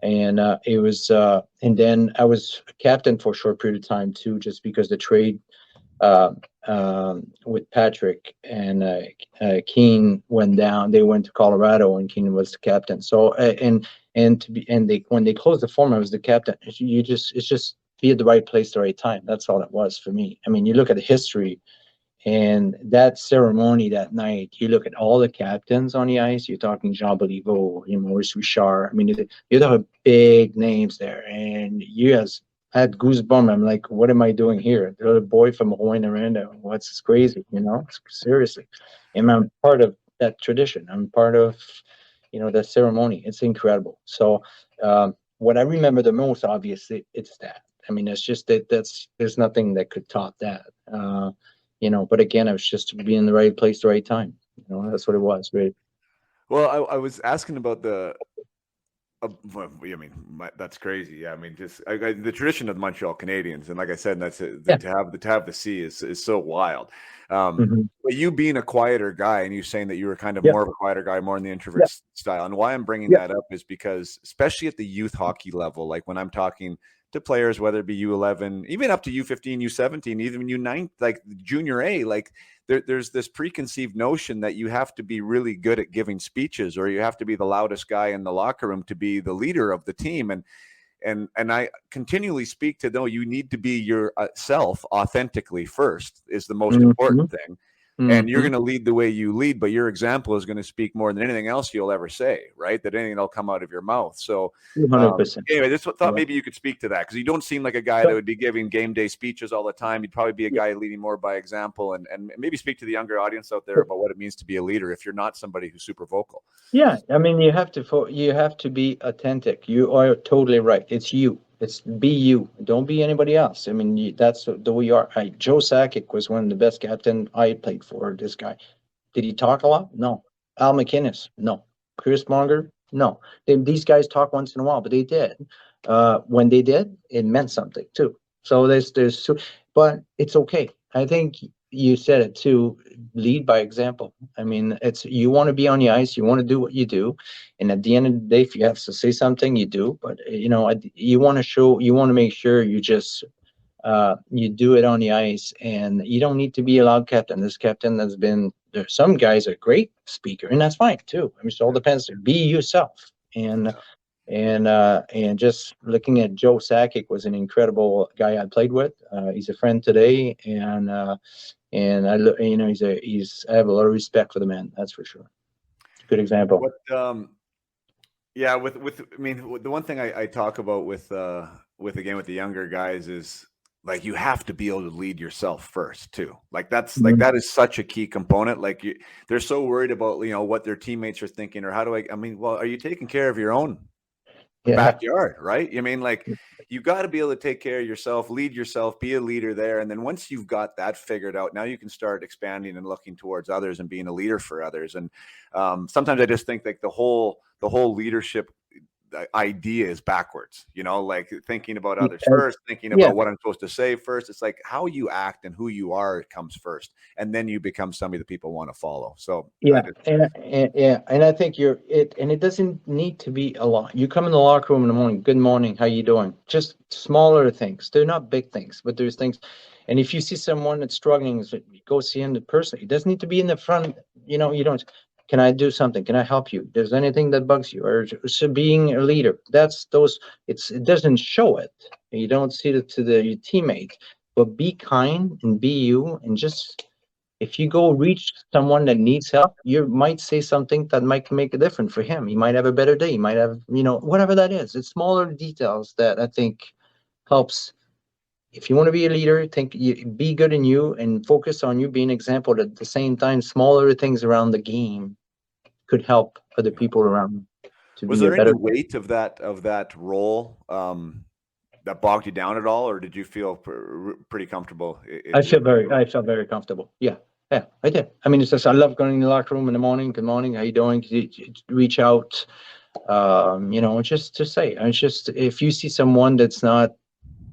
and it was. And then I was captain for a short period of time too, just because the trade uh, with Patrick and Keane went down. They went to Colorado, and Keane was the captain. So when they closed the form, I was the captain. It's just be at the right place, the right time. That's all it was for me. I mean, you look at the history and that ceremony that night. You look at all the captains on the ice. You're talking Jean Beliveau, Maurice Richard. I mean, you have big names there, and you guys had goosebumps. I'm like, what am I doing here? The little boy from Rouyn-Noranda. What's crazy? Seriously. And I'm part of that tradition. I'm part of, that ceremony. It's incredible. So, what I remember the most, obviously, it's that. I mean, it's just there's nothing that could top that. But again, I was just being in the right place, the right time. That's what it was, right? Well, I was asking about the. Well, I mean, that's crazy. Yeah, I mean, just the tradition of the Montreal Canadiens, and like I said, that's Yeah. to have the C is so wild. Mhm. But you being a quieter guy, and you saying that you were kind of Yeah. more of a quieter guy, more in the introvert Yeah. style, and why I'm bringing Yeah. that up is because, especially at the youth hockey level, like when I'm talking to players, whether it be U11, even up to U15, U17, even U9, like junior A, like there's this preconceived notion that you have to be really good at giving speeches, or you have to be the loudest guy in the locker room to be the leader of the team. And I continually speak to, no, you need to be yourself authentically first is the most important thing. And you're going to lead the way you lead, but your example is going to speak more than anything else you'll ever say, right? That anything that'll come out of your mouth. So 200%. anyway, this thought Yeah. maybe you could speak to that, because you don't seem like a guy that would be giving game day speeches all the time. You'd probably be a guy leading more by example, and maybe speak to the younger audience out there about what it means to be a leader if you're not somebody who's super vocal. Yeah, I mean, you have to be authentic. You are totally right. It's you. It's be you. Don't be anybody else. I mean, that's the way you are. Joe Sakic was one of the best captain I played for. This guy, did he talk a lot? No. Al McInnes? No. Chris Munger? No. These guys talk once in a while, but they did. When they did, it meant something too. So but it's okay. I think you said it too. Lead by example. I mean, it's you want to be on the ice, you want to do what you do, and at the end of the day, if you have to say something, you do. But you want to make sure you do it on the ice, and you don't need to be a loud captain. This captain has been there. Some guys are great speaker, and that's fine too. I mean, it all depends. Be yourself, and just looking at Joe Sakic was an incredible guy I played with. He's a friend today, and I have a lot of respect for the man. That's for sure. Good example. Yeah, I mean, the one thing I talk about with the younger guys is, like, you have to be able to lead yourself first too. Like that is such a key component. Like they're so worried about what their teammates are thinking, or how do I mean, well, are you taking care of your own backyard, right? I mean, like, you got to be able to take care of yourself, lead yourself, be a leader there. And then once you've got that figured out, now you can start expanding and looking towards others and being a leader for others. And sometimes I just think like the whole leadership idea is backwards, like thinking about others first, thinking about what I'm supposed to say first. It's like how you act and who you are comes first, and then you become somebody that people want to follow. So and I think it doesn't need to be a lot. You come in the locker room in the morning, good morning, how you doing? Just smaller things. They're not big things, but there's things. And if you see someone that's struggling, go see him in person. It doesn't need to be in the front. You don't. can I do something? Can I help you? There's anything that bugs you? Or so being a leader, that's those, it doesn't show it. You don't see it to your teammate, but be kind and be you, and just, if you go reach someone that needs help, you might say something that might make a difference for him. He might have a better day. He might have, whatever that is. It's smaller details that I think helps. If you want to be a leader, be good in you and focus on you being an example. At the same time, smaller things around the game could help other people around you to Was be a there any better. weight of that role that bogged you down at all, or did you feel pretty comfortable? I felt very comfortable. Yeah, I did. I mean, it's just, I love going in the locker room in the morning. Good morning. How you doing? Reach out. Just to say, it's just, if you see someone that's not,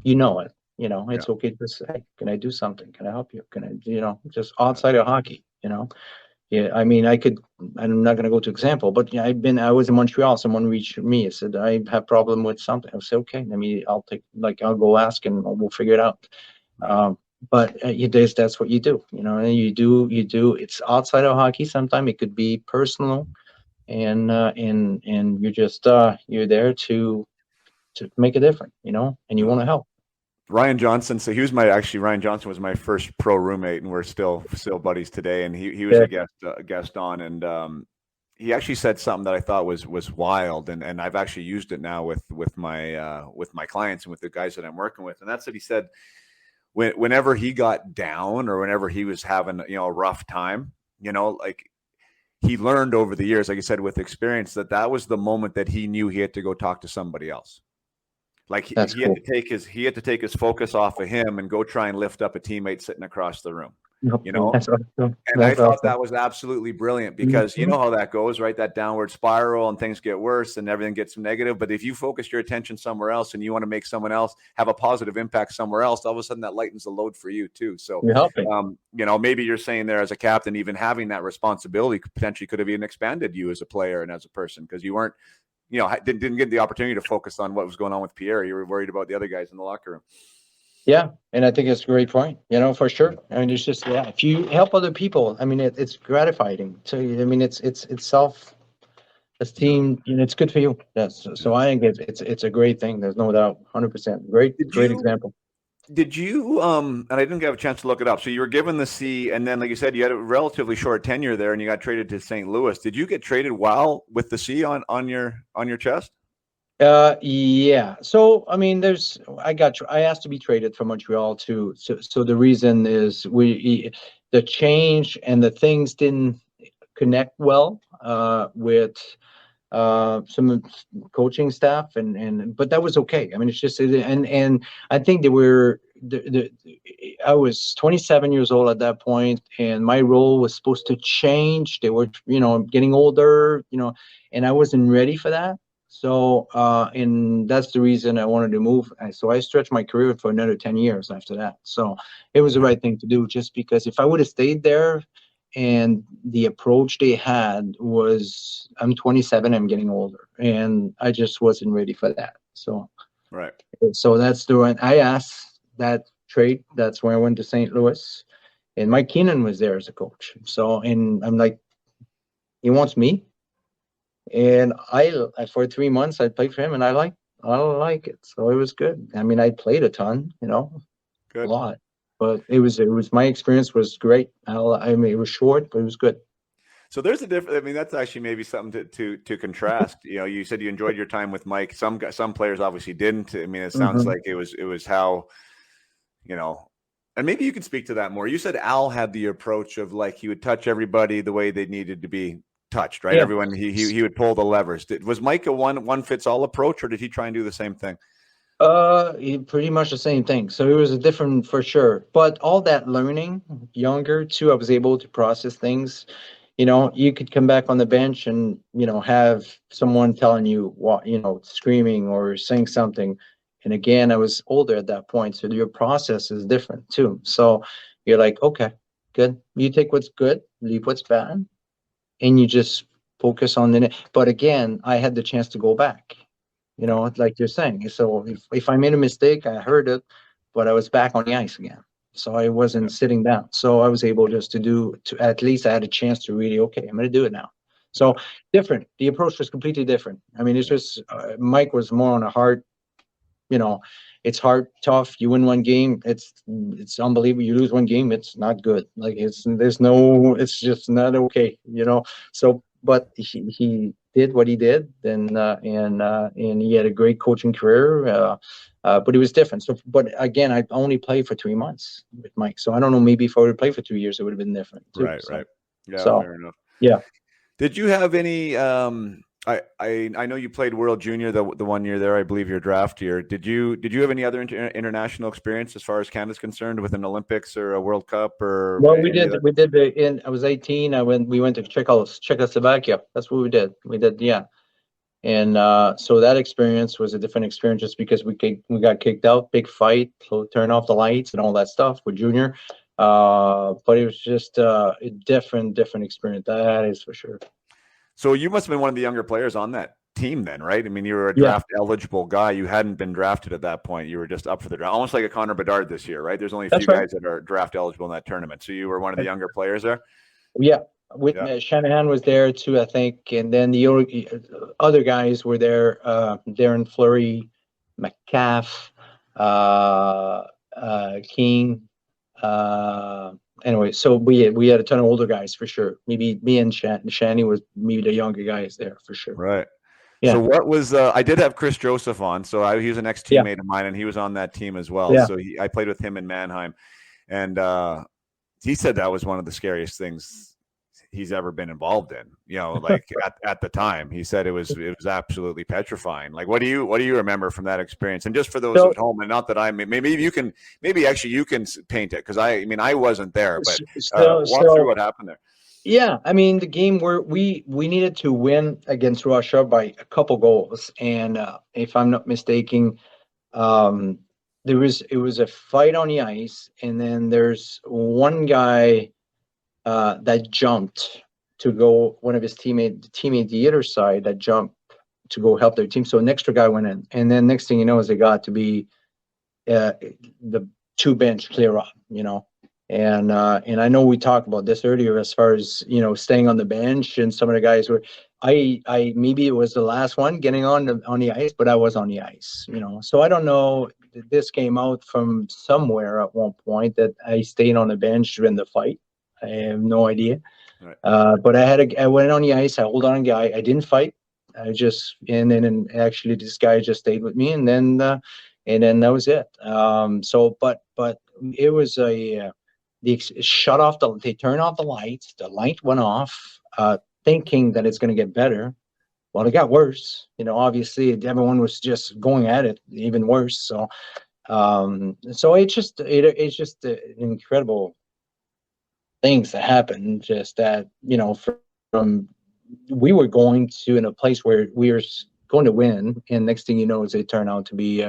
it. It's okay to say, hey, can I do something? Can I help you? Can I, just outside of hockey, Yeah, I mean, I'm not going to go to example, but yeah, I was in Montreal. Someone reached me and said, I have problem with something. I said, okay, I'll go ask and we'll figure it out. But that's what you do, and you do, it's outside of hockey. Sometimes it could be personal, and you're just, you're there to make a difference, and you want to help. Ryan Johnson. So Ryan Johnson was my first pro roommate, and we're still buddies today. And he was a guest on, and he actually said something that I thought was wild, and I've actually used it now with my clients and with the guys that I'm working with. And that's what he said. Whenever he got down or whenever he was having a rough time, like, he learned over the years, like I said, with experience, that was the moment that he knew he had to go talk to somebody else. Like he had to take his focus off of him and go try and lift up a teammate sitting across the room. That's awesome. And I thought that was absolutely brilliant, because you know how that goes, right? That downward spiral, and things get worse and everything gets negative. But if you focus your attention somewhere else and you want to make someone else have a positive impact somewhere else, all of a sudden that lightens the load for you too. So you're helping. Maybe you're saying there, as a captain, even having that responsibility potentially could have even expanded you as a player and as a person, because you weren't, didn't get the opportunity to focus on what was going on with Pierre. You were worried about the other guys in the locker room. Yeah, and I think it's a great point, for sure. I mean, it's just, if you help other people, I mean, it's gratifying. So, I mean, it's self-esteem, it's good for you. So I think it's a great thing. There's no doubt, 100%. Great example. Did you, and I didn't have a chance to look it up. So you were given the C, and then, like you said, you had a relatively short tenure there, and you got traded to St. Louis. Did you get traded while with the C on your chest? Yeah. So, I mean, I asked to be traded from Montreal too. So the reason is the change and the things didn't connect well, with, some coaching staff, but that was okay. I mean, it's just, and I think they were, I was 27 years old at that point, and my role was supposed to change. They were, getting older, and I wasn't ready for that. So, and that's the reason I wanted to move. So I stretched my career for another 10 years after that. So it was the right thing to do, just because if I would have stayed there, and the approach they had was, I'm 27, I'm getting older, and I just wasn't ready for that. So, right. So that's the one I asked that trade. That's when I went to St. Louis, and Mike Keenan was there as a coach. So, and I'm like, he wants me. And I for 3 months I played for him, and I like it. So it was good. I mean, I played a ton, Good. A lot, but it was my experience was great. I mean, it was short, but it was good. So there's a difference. I mean, that's actually maybe something to contrast. You said you enjoyed your time with Mike. Some players obviously didn't. I mean, it sounds like it was how, and maybe you can speak to that more. You said Al had the approach of, like, he would touch everybody the way they needed to be touched, right? Yeah. Everyone, he would pull the levers. Was Mike a one fits all approach, or did he try and do the same thing? Pretty much the same thing. So it was a different, for sure. But all that learning, younger too, I was able to process things. You could come back on the bench and, have someone telling you what, screaming or saying something. And again, I was older at that point, so your process is different too. So you're like, okay, good. You take what's good, leave what's bad, and you just focus on it. But again, I had the chance to go back, like you're saying. So if I made a mistake, I heard it, but I was back on the ice again. So I wasn't sitting down. So I was able just to at least I had a chance to really, okay, I'm going to do it now. So different. The approach was completely different. I mean, it's just Mike was more on a hard, it's hard, tough. You win one game, it's unbelievable. You lose one game, it's not good. Like it's just not okay. So, but he did what he did, and he had a great coaching career. But it was different. So, but again, I only played for 3 months with Mike, so I don't know. Maybe if I would have played for 2 years, it would have been different too. Right, so, right. Yeah, so fair enough. yeah. Did you have any? I know you played World Junior the 1 year there. I believe your draft year. Did you have any other international experience as far as Canada's concerned with an Olympics or a World Cup or? Well, we did. I was 18. We went to Czechoslovakia. That's what we did. Yeah. And so that experience was a different experience just because we got kicked out, big fight, so turn off the lights and all that stuff with Junior. But it was just a different experience. That is for sure. So you must have been one of the younger players on that team then, right? I mean, you were a draft eligible guy. You hadn't been drafted at that point. You were just up for the draft, almost like a Connor Bedard this year, right? There's only a few guys that are draft eligible in that tournament. So you were one of the younger players there? Yeah. Shanahan was there too, I think. And then the other guys were there, Darren Fleury, McCaff, King. Anyway, so we had a ton of older guys for sure. Maybe me and Shanny was maybe the younger guys there for sure. Right. Yeah. So what was I did have Chris Joseph on, so he was an ex-teammate of mine, and he was on that team as well. Yeah. So I played with him in Mannheim, and he said that was one of the scariest things he's ever been involved in. Like at the time, he said it was absolutely petrifying. Like, what do you remember from that experience? And just for those at home, and not that maybe you can paint it, because I wasn't there, but walk through what happened there. Yeah, I mean, the game where we needed to win against Russia by a couple goals, and if I'm not mistaken, it was a fight on the ice, and then there's one guy that jumped to go, one of his teammate the other side that jumped to go help their team. So an extra guy went in, and then next thing you know is it got to be the 2 bench clear up, And I know we talked about this earlier as far as staying on the bench, and some of the guys were. I maybe it was the last one getting on the ice, but I was on the ice, So I don't know. This came out from somewhere at one point that I stayed on the bench during the fight. I have no idea. Right. But I went on the ice. I hold on a guy. I didn't fight. And actually this guy just stayed with me, and then that was it. But it was they turned off the lights. The light went off, thinking that it's going to get better. Well, it got worse. Obviously everyone was just going at it even worse. So it's just an incredible things that happened. Just that, from we were going to in a place where we were going to win, and next thing you know is it turned out to be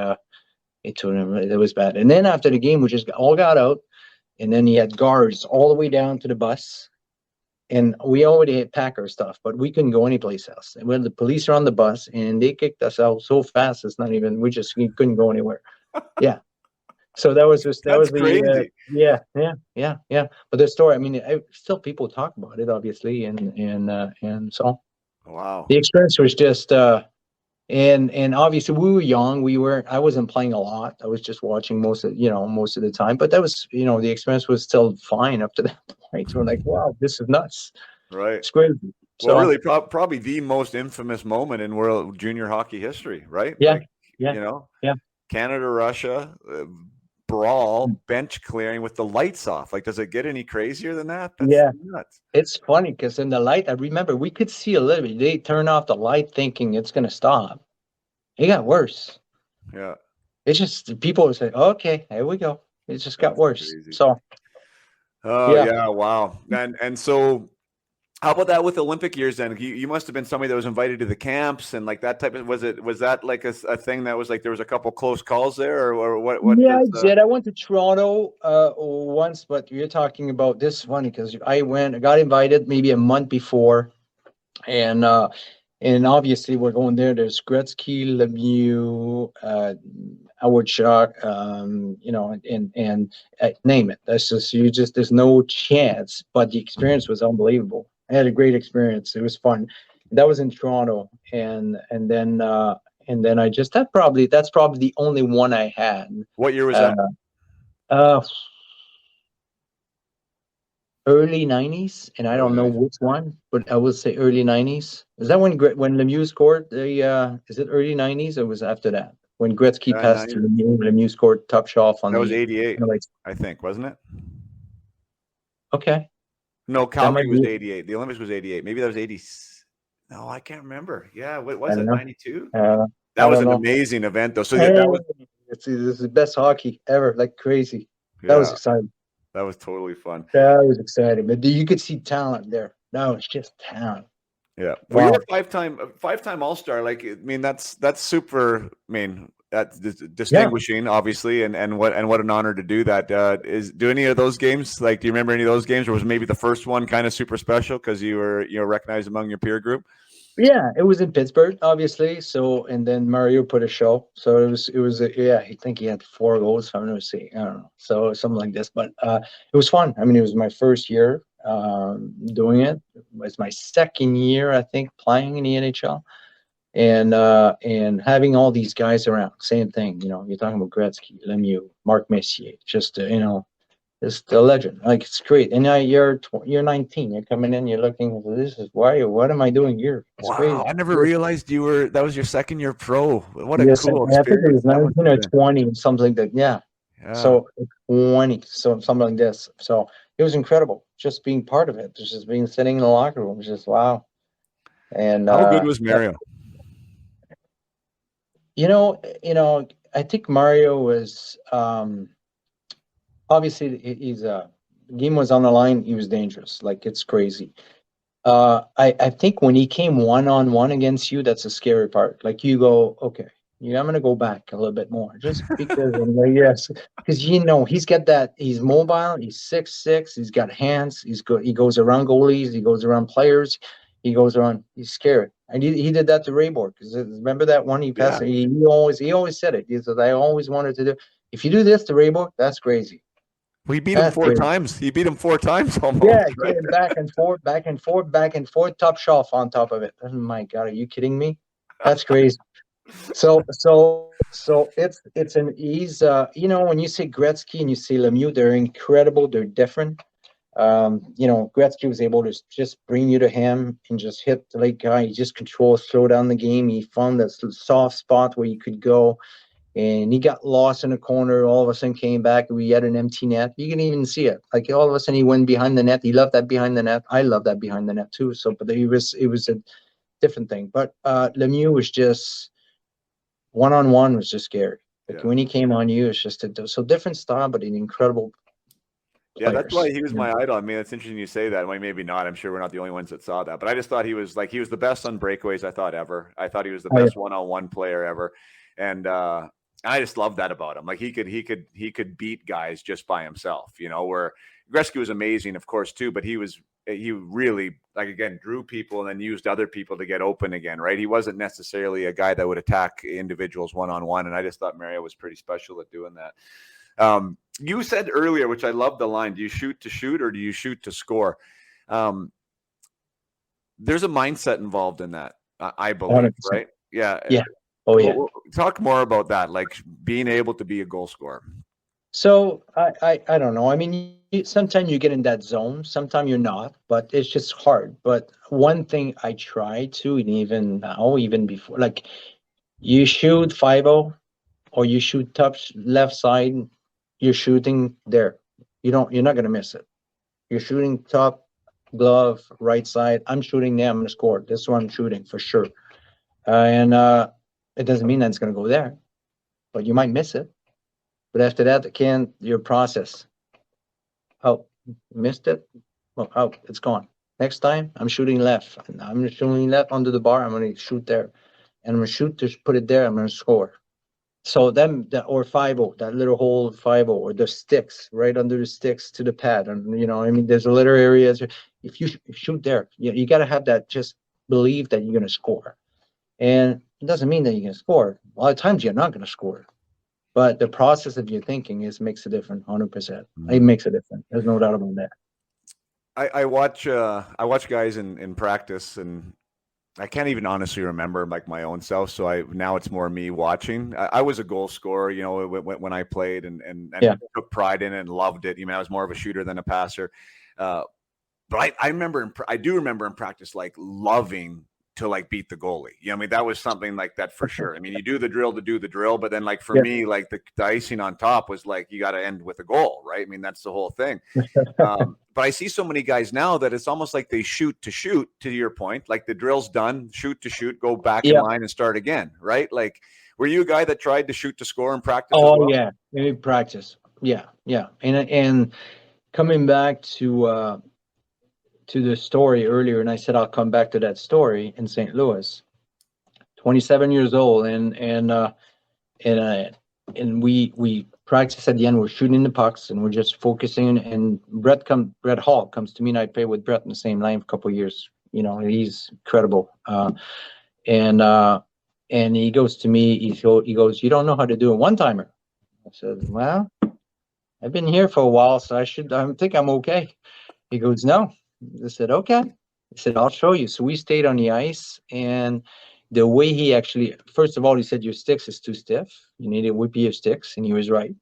it was bad. And then after the game, we just all got out, and then he had guards all the way down to the bus, and we already had pack our stuff, but we couldn't go anyplace else. And when the police are on the bus, and they kicked us out so fast, we couldn't go anywhere. Yeah. So that was crazy. Yeah. But the story, still people talk about it, obviously, and so. Wow. The experience was just, and obviously we were young. I wasn't playing a lot. I was just watching most of the time. But that was, the experience was still fine up to that point. So we're like, wow, this is nuts. Right. It's crazy. Well, really, probably the most infamous moment in world junior hockey history, right? Yeah. Canada, Russia. Brawl, bench clearing with the lights off. Like, does it get any crazier than that? That's nuts. It's funny because in the light, I remember we could see a little bit. They turned off the light thinking it's going to stop. It got worse. Yeah. It's just people would say, okay, here we go. It just got worse. Crazy. So. Yeah. Wow. And so how about that with Olympic years then? You must have been somebody that was invited to the camps and like that type of, was that like a thing that was like, there was a couple close calls there or what? Yeah, I did. I went to Toronto once, but you're talking about this funny because I got invited maybe a month before, and obviously we're going there. There's Gretzky, Lemieux, Howard Shark, and name it. That's just there's no chance, but the experience was unbelievable. I had a great experience. It was fun. That was in Toronto, and then I just that's probably the only one I had. What year was Uh, that? uh, Early '90s, and I don't Early know 90s. which one, but I will say early '90s. Is that when Lemieux scored the? Is it early '90s or was it after that when Gretzky passed to 90. Lemieux scored top shelf on That was the? 88, Like, I think, wasn't it? okay, No, that Calgary might was be. 88. The Olympics was 88. Maybe that was 80. No, I can't remember. Yeah, what I was don't it? know. 92? That I was don't an know. amazing event, though. So Hey, that was, this is the best hockey ever, like crazy. That was yeah, exciting. that was totally fun. That was exciting. But you could see talent there. That was just talent. Yeah. Well, you're Wow. a five-time All-Star. Like, I mean, that's super. I mean, that's Yeah. distinguishing, obviously, and what an honor to do that. Do any of those games? Like, do you remember any of those games, or was maybe the first one kind of super special because you were recognized among your peer group? Yeah, it was in Pittsburgh, obviously. So, and then Mario put a show. So yeah, I think he had 4 goals. I'm gonna see. I don't know. So something like this, but it was fun. I mean, it was my first year doing it. It was my second year, I think, playing in the NHL, and having all these guys around. Same thing. You're talking about Gretzky, Lemieux, Mark Messier, just it's a legend. Like, it's great. And now you're 19. You're coming in. You're looking. This is why. What am I doing here? It's Wow, crazy. I never realized that was your second year pro. What a Yes, cool I think it experience was that must 19 have or been. 20, something like that. Yeah. Yeah. So 20, so something like this. So it was incredible just being part of it. Just being sitting in the locker room. Just wow. And How good was Mario? I think Mario was obviously he's game was on the line. He was dangerous. Like, it's crazy. I think when he came one-on-one against you, that's a scary part. Like, you go, okay, yeah, I'm gonna go back a little bit more, just because I'm like, yes, because he's got that. He's mobile. He's 6'6". He's got hands. He's good. He goes around goalies. He goes around players. He goes around. He's scary. And he did that to Rayborg. Because remember that one he passed. Yeah. He always said it. He said, I always wanted to do. If you do this to Rayborg, that's crazy. We beat him That's four crazy. times. He beat him 4 times Yeah, almost, right? getting back and forth, back and forth, back and forth, top shelf on top of it. Oh my God, are you kidding me? That's crazy. So it's an ease. When you say Gretzky and you say Lemieux, they're incredible. They're different. Gretzky was able to just bring you to him and just hit the late guy. He just controls, slow down the game. He found that soft spot where you could go. And he got lost in a corner. All of a sudden came back. We had an empty net. You can even see it. Like, all of a sudden he went behind the net. He loved that behind the net. I love that behind the net too. So, but it was a different thing. But Lemieux was just one-on-one was just scary. Like, Yeah. when he came on you, it's just so different style, but an incredible Yeah, that's players. why he was my idol. I mean, it's interesting you say that. Well, maybe not. I'm sure we're not the only ones that saw that. But I just thought he was the best on breakaways, I thought, ever. I thought he was the Oh, yeah. best one-on-one player ever. And I just love that about him. Like, he could beat guys just by himself, where Gretzky was amazing, of course, too, but he really, like, again, drew people and then used other people to get open again, right? He wasn't necessarily a guy that would attack individuals one-on-one. And I just thought Mario was pretty special at doing that. You said earlier, which I love the line, do you shoot to shoot or do you shoot to score? There's a mindset involved in that, I believe, 100%. right? Yeah. Yeah. Oh, yeah. Talk more about that, like being able to be a goal scorer. So I don't know. I mean, sometimes you get in that zone, sometimes you're not, but it's just hard. But one thing I try to, and even now, even before, like, you shoot 5-0 or you shoot top left side, you're shooting there. You're not gonna miss it. You're shooting top glove right side. I'm shooting there. I'm gonna score. This is what I'm shooting for sure. And it doesn't mean that it's gonna go there, but you might miss it. But after that, your process. Oh, missed it. Well, oh, it's gone. Next time, I'm shooting left. And I'm shooting left under the bar. I'm gonna shoot there, and I'm gonna shoot to put it there. I'm gonna score. So then, or 5-0, that little hole 5-0, or the sticks right under the sticks to the pad, and I mean, there's a little areas. If you shoot there, you got to have that. Just believe that you're gonna score, and it doesn't mean that you're gonna score. A lot of times you're not gonna score, but the process of your thinking makes a difference. 100%, it makes a difference. There's no doubt about that. I watch guys in practice, and I can't even honestly remember like my own self. So now it's more me watching. I was a goal scorer, you know, when I played, and Yeah. took pride in it and loved it. You know, I was more of a shooter than a passer. But I remember, I do remember in practice, like loving to like beat the goalie. You know, I mean, that was something like that for sure. I mean, you do the drill to do the drill, but then like for Yeah. me, like the icing on top was like, you got to end with a goal, right? I mean, that's the whole thing. But I see so many guys now that it's almost like they shoot, to your point, like the drill's done, shoot to shoot, go back in Yeah. line and start again, right? Like, were you a guy that tried to shoot to score in practice as Oh well? yeah, in practice. Yeah, yeah. And coming back to the story earlier, and I said I'll come back to that story in St. Louis. 27 years old, and we practice at the end. We're shooting the pucks, and we're just focusing. And Brett Hall comes to me, and I played with Brett in the same line for a couple of years. You know, he's incredible. And he goes to me. He goes, "You don't know how to do a one-timer." I said, "Well, I've been here for a while, so I think I'm okay." He goes, "No." I said, "Okay." He said, "I'll show you." So we stayed on the ice, and the way he actually, first of all, he said, "Your sticks is too stiff. You need to whip your sticks," and he was right.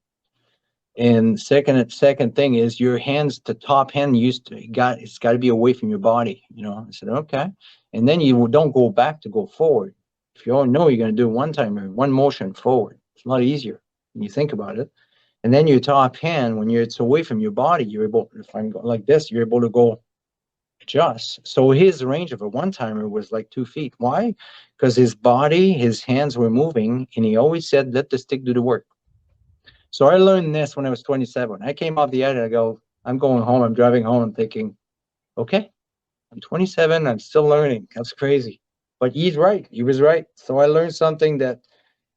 And second thing is your hands, the top hand it's got to be away from your body. You know, I said, "Okay," and then you don't go back to go forward. If you all know you're going to do one motion forward, it's a lot easier when you think about it. And then your top hand, when it's away from your body, you're able, if I'm going like this, you're able to go adjust. So his range of a one-timer was like 2 feet. Why? Because his body, his hands were moving, and he always said, "Let the stick do the work." So I learned this when I was 27. I came off the edge and I go, I'm going home. I'm driving home. I'm thinking, okay, I'm 27. I'm still learning. That's crazy. But he's right. He was right. So I learned something that,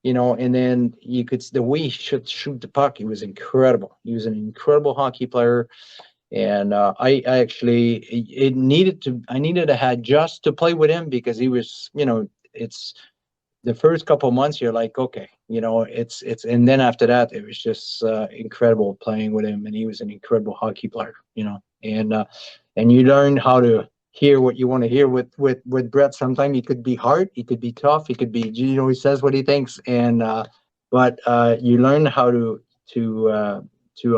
and then the way he should shoot the puck, he was incredible. He was an incredible hockey player. And I actually, I needed to have just to play with him because he was, it's the first couple of months you're like, okay, and then after that it was just incredible playing with him, and he was an incredible hockey player, and you learn how to hear what you want to hear with Brett. Sometimes he could be hard, he could be tough, he could be, he says what he thinks, and but you learn how to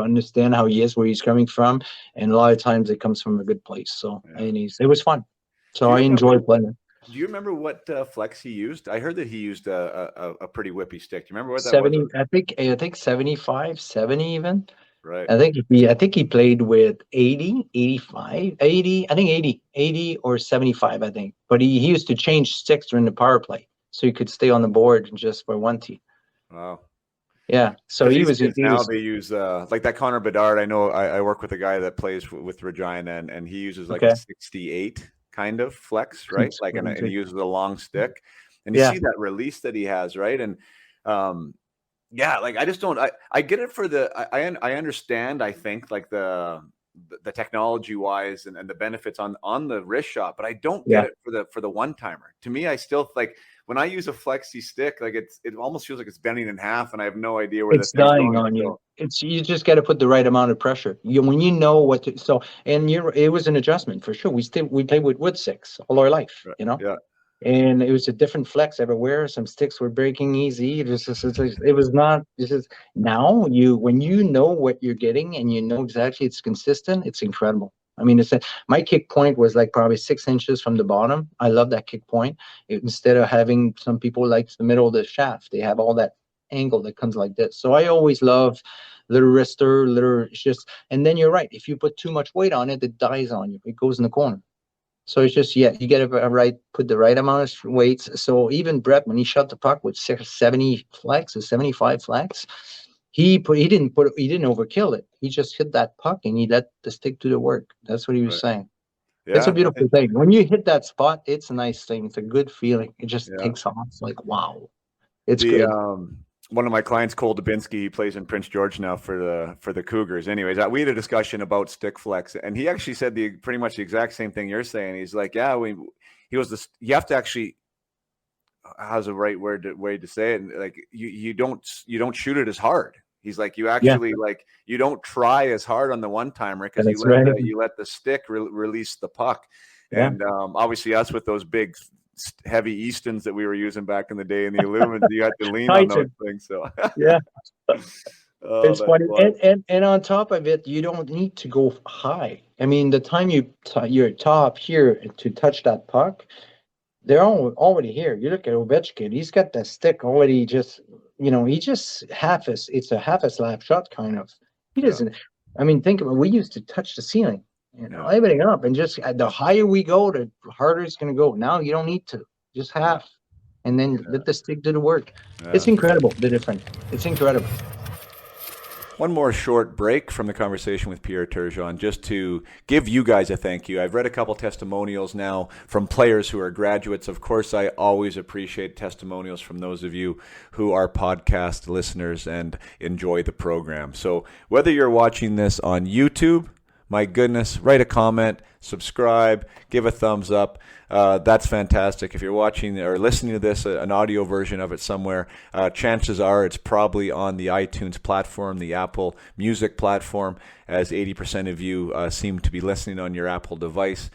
understand how he is, where he's coming from, and a lot of times it comes from a good place. So Yeah. and it was fun, so Do you I enjoyed playing. Do you remember what flex he used? I heard that he used a pretty whippy stick. Do you remember what that was? 70, I think 75, 70 even. Right. I think he played with 80, 85, 80, I think 80 or 75, I think. But he used to change sticks during the power play so he could stay on the board just for one team. Wow. Yeah. So Because he these was kids now, they use like that Connor Bedard. I know I work with a guy that plays with Regina, and he uses like okay. a 68 kind of flex, right? Like, and he uses a long stick, and you Yeah. see that release that he has, right? And yeah, like I just don't. I get it for I understand. I think like the technology wise and the benefits on the wrist shot, but I don't get Yeah. it for the one timer. To me, I still like when I use a flexi stick, like it almost feels like it's bending in half, and I have no idea where It's this thing's dying going. on you. So, You just got to put the right amount of pressure. When you know what to, so, and it was an adjustment for sure. We played with wood sticks all our life, yeah, and it was a different flex everywhere. Some sticks were breaking easy. It was not. This is now when you know what you're getting and you know exactly it's consistent. It's incredible. I mean, my kick point was like probably 6 inches from the bottom. I love that kick point. Instead of having some people like the middle of the shaft, they have all that angle that comes like this. So I always love little wrister, it's just, and then you're right. If you put too much weight on it, it dies on you. It goes in the corner. So it's just, yeah, you get put the right amount of weights. So even Brett, when he shot the puck with 70 flags or 75 flags, he didn't overkill it. He just hit that puck and he let the stick do the work. That's what he was right. saying. It's a Yeah, beautiful thing. When you hit that spot, it's a nice thing. It's a good feeling. It just yeah. takes off. It's like, wow, it's The great. one of my clients, Cole Dubinsky, he plays in Prince George now for the Cougars. Anyways, we had a discussion about stick flex, and he actually said pretty much the exact same thing you're saying. He's like, yeah, he was this. You have to actually, how's the right way to say it? Like you don't shoot it as hard. He's like, you Yeah, actually like, you don't try as hard on the one-timer because that's right. you let the stick release the puck. Yeah. And obviously us with those big heavy Eastons that we were using back in the day in the Illumins, you had to lean on those Tighter. things. So Yeah. oh, It's that's funny, fun. and on top of it, you don't need to go high. I mean, the time you're top here to touch that puck, they're already here. You look at Ovechkin; he's got that stick already. Just he just it's a half a slap shot kind of. He Yeah. doesn't. I mean, think about we used to touch the ceiling, Yeah. everything up, and just the higher we go, the harder it's going to go. Now you don't need to, just half, and then let the stick do the work. It's Yeah. incredible the difference. It's incredible. One more short break from the conversation with Pierre Turgeon, just to give you guys a thank you. I've read a couple testimonials now from players who are graduates. Of course, I always appreciate testimonials from those of you who are podcast listeners and enjoy the program. So whether you're watching this on YouTube, my goodness, write a comment, subscribe, give a thumbs up. That's fantastic. If you're watching or listening to this, an audio version of it somewhere, chances are it's probably on the iTunes platform, the Apple Music platform, as 80% of you seem to be listening on your Apple device.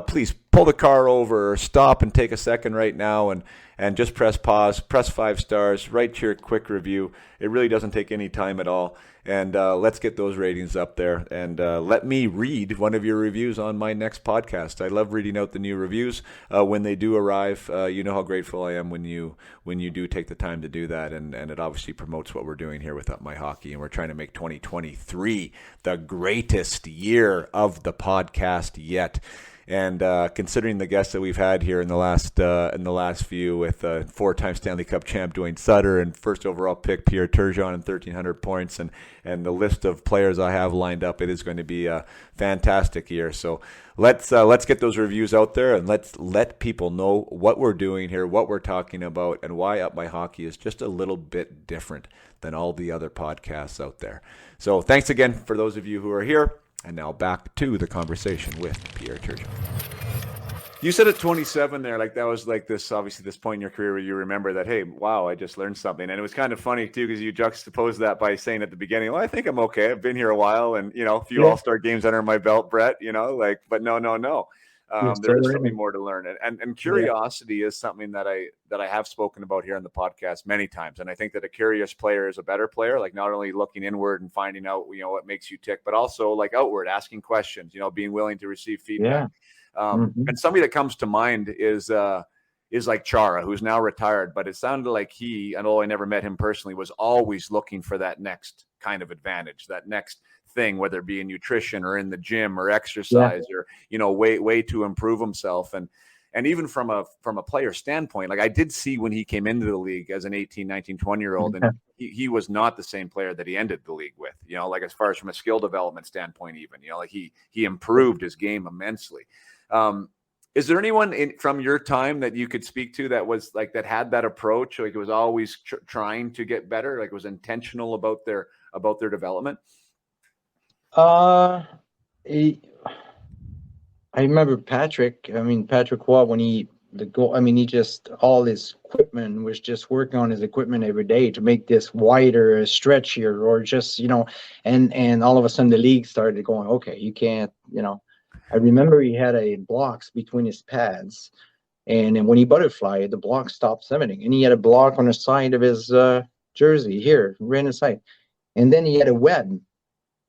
Please pull the car over or stop and take a second right now and just press pause, press 5 stars, write your quick review. It really doesn't take any time at all. And let's get those ratings up there. And let me read one of your reviews on my next podcast. I love reading out the new reviews when they do arrive. You know how grateful I am when you do take the time to do that. And it obviously promotes what we're doing here with Up My Hockey. And we're trying to make 2023 the greatest year of the podcast yet. And considering the guests that we've had here in the last few, with 4-time Stanley Cup champ Dwayne Sutter and first overall pick Pierre Turgeon and 1,300 points, and the list of players I have lined up, it is going to be a fantastic year. So let's get those reviews out there, and let's let people know what we're doing here, what we're talking about, and why Up My Hockey is just a little bit different than all the other podcasts out there. So thanks again for those of you who are here. And now back to the conversation with Pierre Turgeon. You said at 27 there, like that was like this, obviously this point in your career where you remember that, hey, wow, I just learned something. And it was kind of funny too, because you juxtaposed that by saying at the beginning, well, I think I'm okay. I've been here a while and, a few All-Star games under my belt, Brett, but no. There is something more to learn. And curiosity is something that I have spoken about here on the podcast many times. And I think that a curious player is a better player, like not only looking inward and finding out, what makes you tick, but also like outward, asking questions, being willing to receive feedback. And somebody that comes to mind is like Chara, who's now retired, but it sounded like he, and although I never met him personally, was always looking for that next kind of advantage, that next thing, whether it be in nutrition or in the gym or exercise or, way to improve himself. And even from a player standpoint, like I did see when he came into the league as an 18, 19, 20-year-old, and he was not the same player that he ended the league with, like as far as from a skill development standpoint, even, like he improved his game immensely. Is there anyone from your time that you could speak to that was like, that had that approach? Like it was always trying to get better, like it was intentional about their development? I remember Patrick. I mean, Patrick Watt, when he just, all his equipment was just working on his equipment every day to make this wider, stretchier, or just, and all of a sudden the league started going, okay, you can't, I remember he had a blocks between his pads, and then when he butterflied, the block stopped submitting, and he had a block on the side of his jersey here, right on the side, and then he had a web.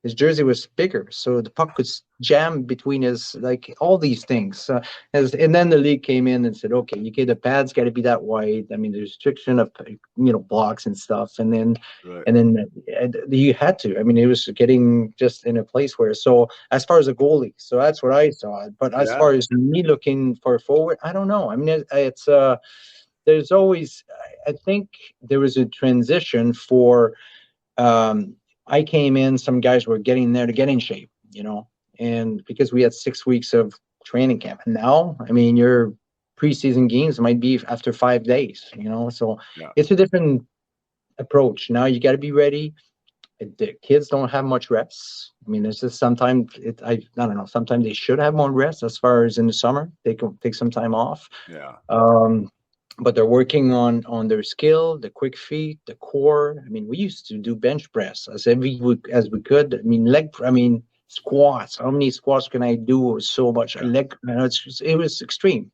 His jersey was bigger, so the puck could jam between his, like all these things. And then the league came in and said, okay, the pads got to be that wide. I mean, there's restriction of, blocks and stuff. And then, you had to. I mean, it was getting just in a place where. So as far as a goalie, so that's what I saw. But as far as me looking for a forward, I don't know. I mean, it's there's always. I think there was a transition for. I came in, some guys were getting there to get in shape, and because we had 6 weeks of training camp. And now, I mean, your preseason games might be after 5 days, so it's a different approach. Now you got to be ready. The kids don't have much reps. I mean, there's just sometimes I don't know, sometimes they should have more reps as far as in the summer. They can take some time off. but they're working on their skill, the quick feet, the core. I mean, we used to do bench press as every week as we could. I mean, squats. How many squats can I do? It was so much leg. It was extreme.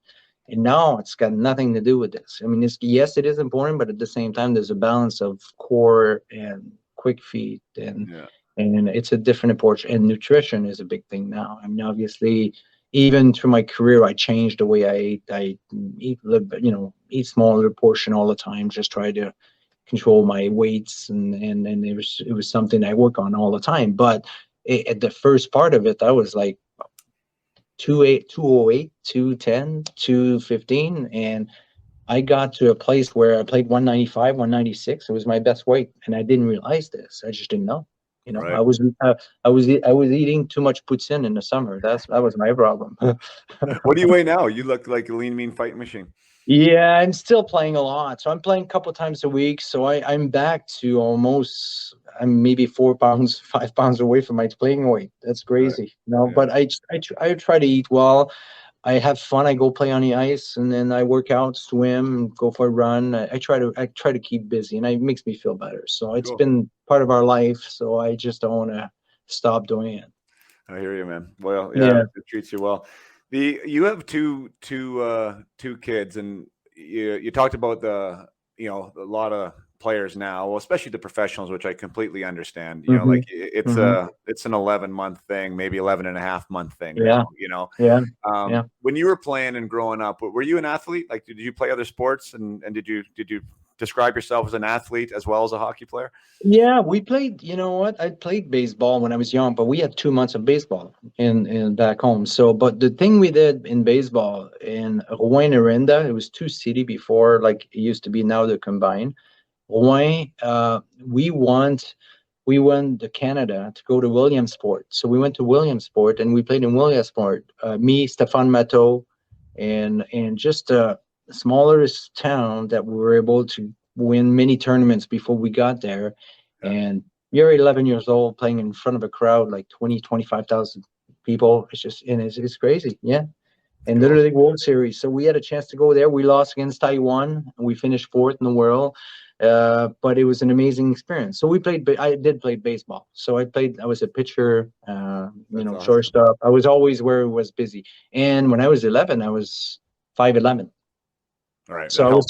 And now it's got nothing to do with this. I mean, yes, it is important, but at the same time, there's a balance of core and quick feet, and it's a different approach. And nutrition is a big thing now. I mean, obviously, even through my career, I changed the way I ate. I eat, eat smaller portion all the time. Just try to control my weights, and it was something I work on all the time. But at the first part of it, I was like 208, 210, 215, and I got to a place where I played 195, 196. It was my best weight, and I didn't realize this. I just didn't know. Right. I was eating too much poutine in the summer. That was my problem. What do you weigh now? You look like a lean, mean fighting machine. Yeah, I'm still playing a lot. So I'm playing a couple times a week. So I'm back to almost, I'm maybe 4 pounds, 5 pounds away from my playing weight. That's crazy. Right. But I try to eat well. I have fun. I go play on the ice, and then I work out, swim, go for a run. I try to keep busy, and it makes me feel better. So it's been part of our life. So I just don't want to stop doing it. I hear you, man. Well, yeah. It treats you well. You have two kids, and you talked about a lot of players now, well, especially the professionals, which I completely understand. You know, like it's an 11-month thing, maybe 11.5-month thing. Yeah. Now, when you were playing and growing up, were you an athlete? Like, did you play other sports, and did you describe yourself as an athlete as well as a hockey player? Yeah, we played, you know what? I played baseball when I was young, but we had 2 months of baseball in back home. So, but the thing we did in baseball in Rouen, Arenda, it was 2 city before, like it used to be, now they're combined. Rouen, we went to Canada to go to Williamsport. So we went to Williamsport and we played in Williamsport. Me, Stéphane Matteau, and just a smallest town that we were able to win many tournaments before we got there. And you're 11 years old playing in front of a crowd like 25,000 people. It's crazy. Yeah. And literally World Series. So we had a chance to go there. We lost against Taiwan, and we finished 4th in the world. But it was an amazing experience. So I did play baseball. So I was a pitcher, awesome. Shortstop. I was always where it was busy. And when I was 11, I was 5'11". All right. So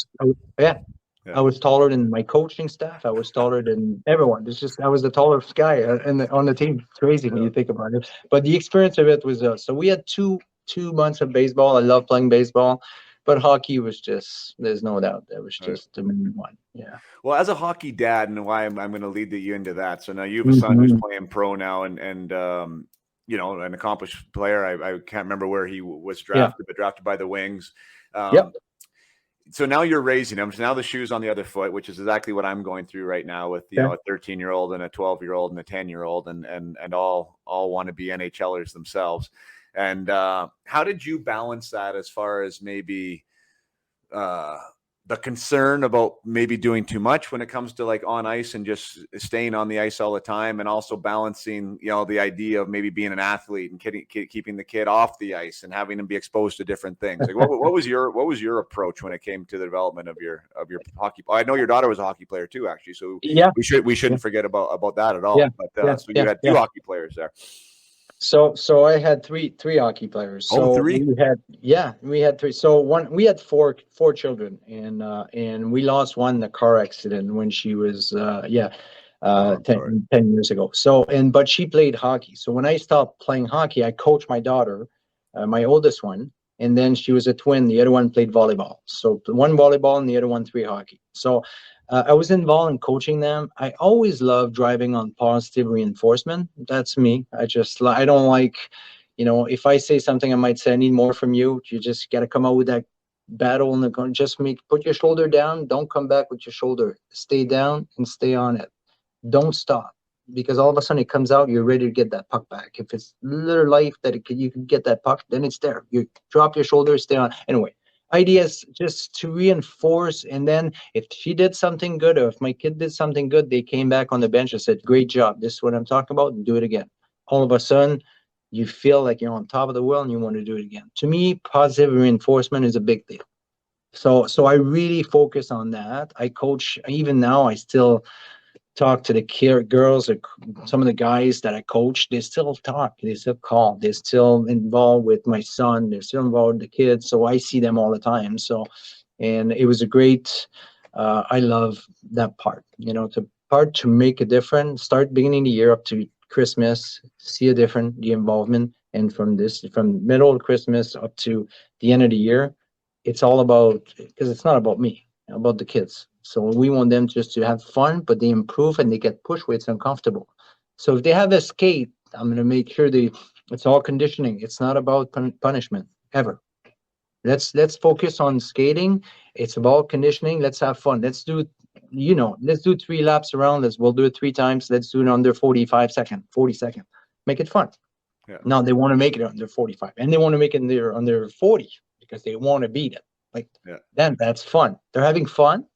I was taller than my coaching staff. I was taller than everyone. I was the tallest guy on the team. It's crazy when you think about it. But the experience of it was, so we had two months of baseball. I love playing baseball, but hockey was there's no doubt, that was just the main one. Yeah. Well, as a hockey dad, and why I'm going to lead you into that. So now you have a son who's playing pro now, and an accomplished player. I can't remember where he was drafted, but drafted by the Wings. So now you're raising him. So now the shoe's on the other foot, which is exactly what I'm going through right now with a 13-year-old and a 12-year-old and a 10-year-old, and all want to be NHLers themselves. And how did you balance that as far as maybe the concern about maybe doing too much when it comes to like on ice and just staying on the ice all the time, and also balancing, the idea of maybe being an athlete and keeping the kid off the ice and having him be exposed to different things? Like, what was your approach when it came to the development of your hockey? I know your daughter was a hockey player too, actually. So we shouldn't forget about that at all. Yeah. But so you had 2 hockey players there. So I had three hockey players. So 3? We had 3. So we had four children, and we lost one in a car accident when she was 10 years ago. So but she played hockey. So when I stopped playing hockey, I coached my daughter, my oldest one, and then she was a twin. The other one played volleyball. So one volleyball and the other one 3 hockey. So I was involved in coaching them. I always love driving on positive reinforcement. That's me. I don't like, if I say something, I might say, I need more from you. You just got to come out with that battle and put your shoulder down. Don't come back with your shoulder. Stay down and stay on it. Don't stop, because all of a sudden it comes out. You're ready to get that puck back. If it's little life that you can get that puck, then it's there. You drop your shoulder, stay on. Anyway. Ideas just to reinforce, and then if she did something good, or if my kid did something good, they came back on the bench and said, great job, this is what I'm talking about, and do it again. All of a sudden you feel like you're on top of the world and you want to do it again. To me, positive reinforcement is a big deal. So I really focus on that. I coach, even now I still talk to the girls, or some of the guys that I coach. They still talk, they still call, they're still involved with my son, they're still involved with the kids. So I see them all the time. So, and it was a great, I love that part, to make a difference, start beginning of the year up to Christmas, see a different, the involvement. And from middle of Christmas up to the end of the year, it's all about, because it's not about me, about the kids. So we want them just to have fun, but they improve and they get pushed where it's uncomfortable. So if they have a skate, I'm going to make sure it's all conditioning. It's not about punishment ever. Let's focus on skating. It's about conditioning. Let's have fun. Let's do 3 laps around. We'll do it 3 times. Let's do it under 45 second, 40 second. Make it fun. Yeah. Now they want to make it under 45 and they want to make it under 40 because they want to beat it. Then that's fun. They're having fun,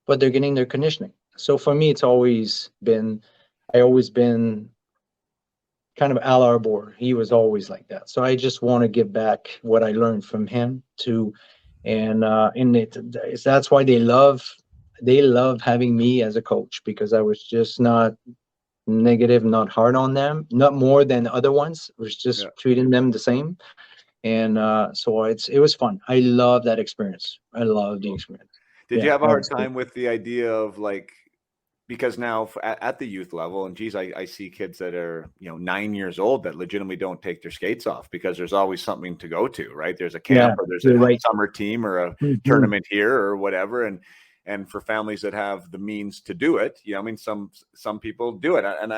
but they're getting their conditioning. So for me, I always been kind of Al Arbor. He was always like that. So I just want to give back what I learned from him too. And that's why they love having me as a coach, because I was just not negative, not hard on them, not more than other ones. I was just treating them the same. And so it was fun. I love that experience. I love the experience. Did you have a hard time with the idea of because now at the youth level, and geez, I see kids that are 9 years old that legitimately don't take their skates off because there's always something to go to, right? There's a camp or there's a summer team or a tournament here or whatever, and for families that have the means to do it, some people do it, and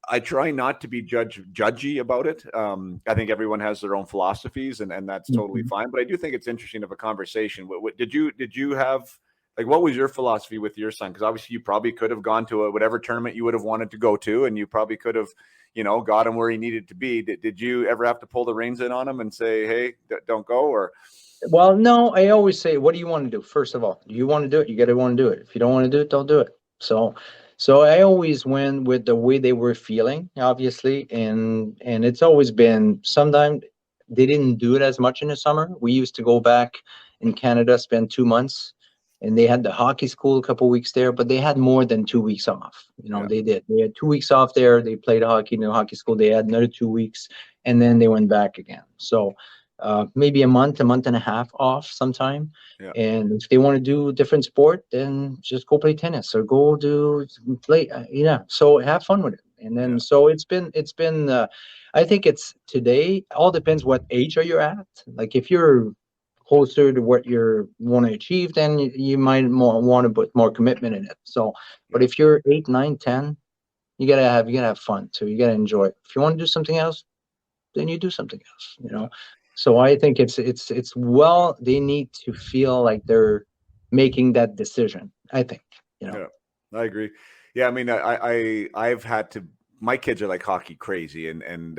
I try not to be judgy about it. I think everyone has their own philosophies, and that's totally fine. But I do think it's interesting of a conversation. What did you have? What was your philosophy with your son? Because obviously you probably could have gone to whatever tournament you would have wanted to go to, and you probably could have, got him where he needed to be. Did you ever have to pull the reins in on him and say, "Hey, don't go"? Or well, no, I always say, what do you want to do? First of all, do you want to do it? You got to want to do it. If you don't want to do it, don't do it. So I always went with the way they were feeling, obviously, and it's always been, sometimes they didn't do it as much in the summer. We used to go back in Canada, spend 2 months, and they had the hockey school a couple of weeks there, but they had more than 2 weeks off. They did. They had 2 weeks off there. They played hockey in the hockey school. They had another 2 weeks, and then they went back again. So maybe a month and a half off sometime. Yeah. And if they want to do a different sport, then just go play tennis or go play. So have fun with it. And then so it's been. I think it's today. All depends what age are you at. Like if you're closer to what you want to achieve, then you might want to put more commitment in it. So, but if you're 8, 9, 10, you gotta have fun too. You gotta enjoy it. If you want to do something else, then you do something else. So I think they need to feel like they're making that decision. I think. Yeah, I agree. Yeah, I mean, I've had to. My kids are like hockey crazy, and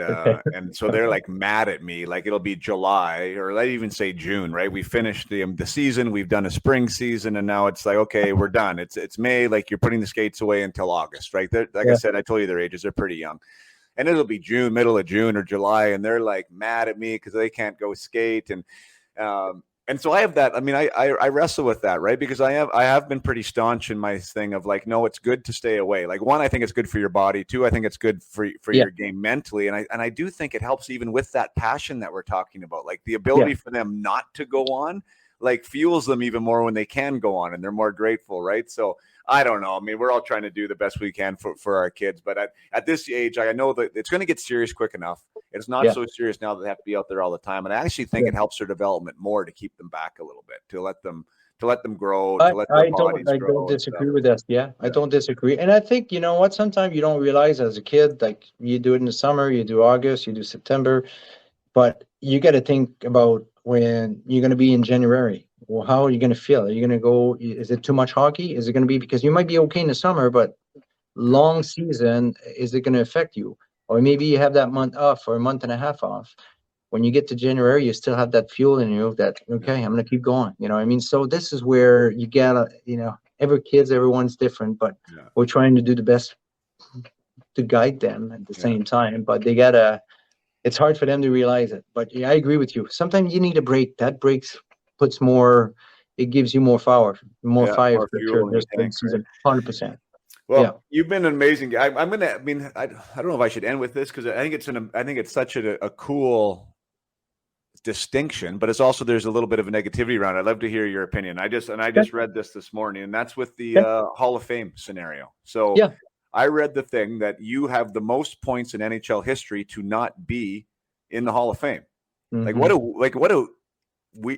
so they're like mad at me. Like it'll be July, or let's even say June, right? We finished the season, we've done a spring season, and now it's like, okay, we're done. It's May, like you're putting the skates away until August, right? I said, I told you their ages, they're pretty young, and it'll be June, middle of June or July, and they're like mad at me because they can't go skate, and so I have that. I mean, I wrestle with that, right? Because I have been pretty staunch in my thing of like, no, it's good to stay away. Like one, I think it's good for your body. Two, I think it's good for your game mentally. And I do think it helps even with that passion that we're talking about, like the ability for them not to go on, like fuels them even more when they can go on and they're more grateful, right? So I don't know. I mean, we're all trying to do the best we can for our kids, but at this age, I know that it's going to get serious quick enough. It's not so serious now that they have to be out there all the time. And I actually think it helps their development more to keep them back a little bit, to let them grow, to let their bodies grow. I don't disagree with that. Yeah, I don't disagree. And I think, you know what, sometimes you don't realize as a kid, like you do it in the summer, you do August, you do September, but you got to think about when you're going to be in January. Well, how are you going to feel? Are you going to go, is it too much hockey? Is it going to be, because you might be okay in the summer, but long season, is it going to affect you? Or maybe you have that month off or a month and a half off. When you get to January, you still have that fuel in you that, okay, I'm going to keep going. You know what I mean? So this is where you gotta, everyone's different, but we're trying to do the best to guide them at the same time, but it's hard for them to realize it. But yeah, I agree with you. Sometimes you need a break. That breaks puts more. It gives you more fire, Yeah, fire more for fuel in your this tank, season. 100%. Well, Yeah. you've been an amazing guy. I'm gonna. I mean, I don't know if I should end with this because I think it's such a cool distinction, but it's also there's a little bit of a negativity around it. I'd love to hear your opinion. I just read this morning, and that's with the Hall of Fame scenario. So Yeah. I read the thing that you have the most points in NHL history to not be in the Hall of Fame. Mm-hmm. What a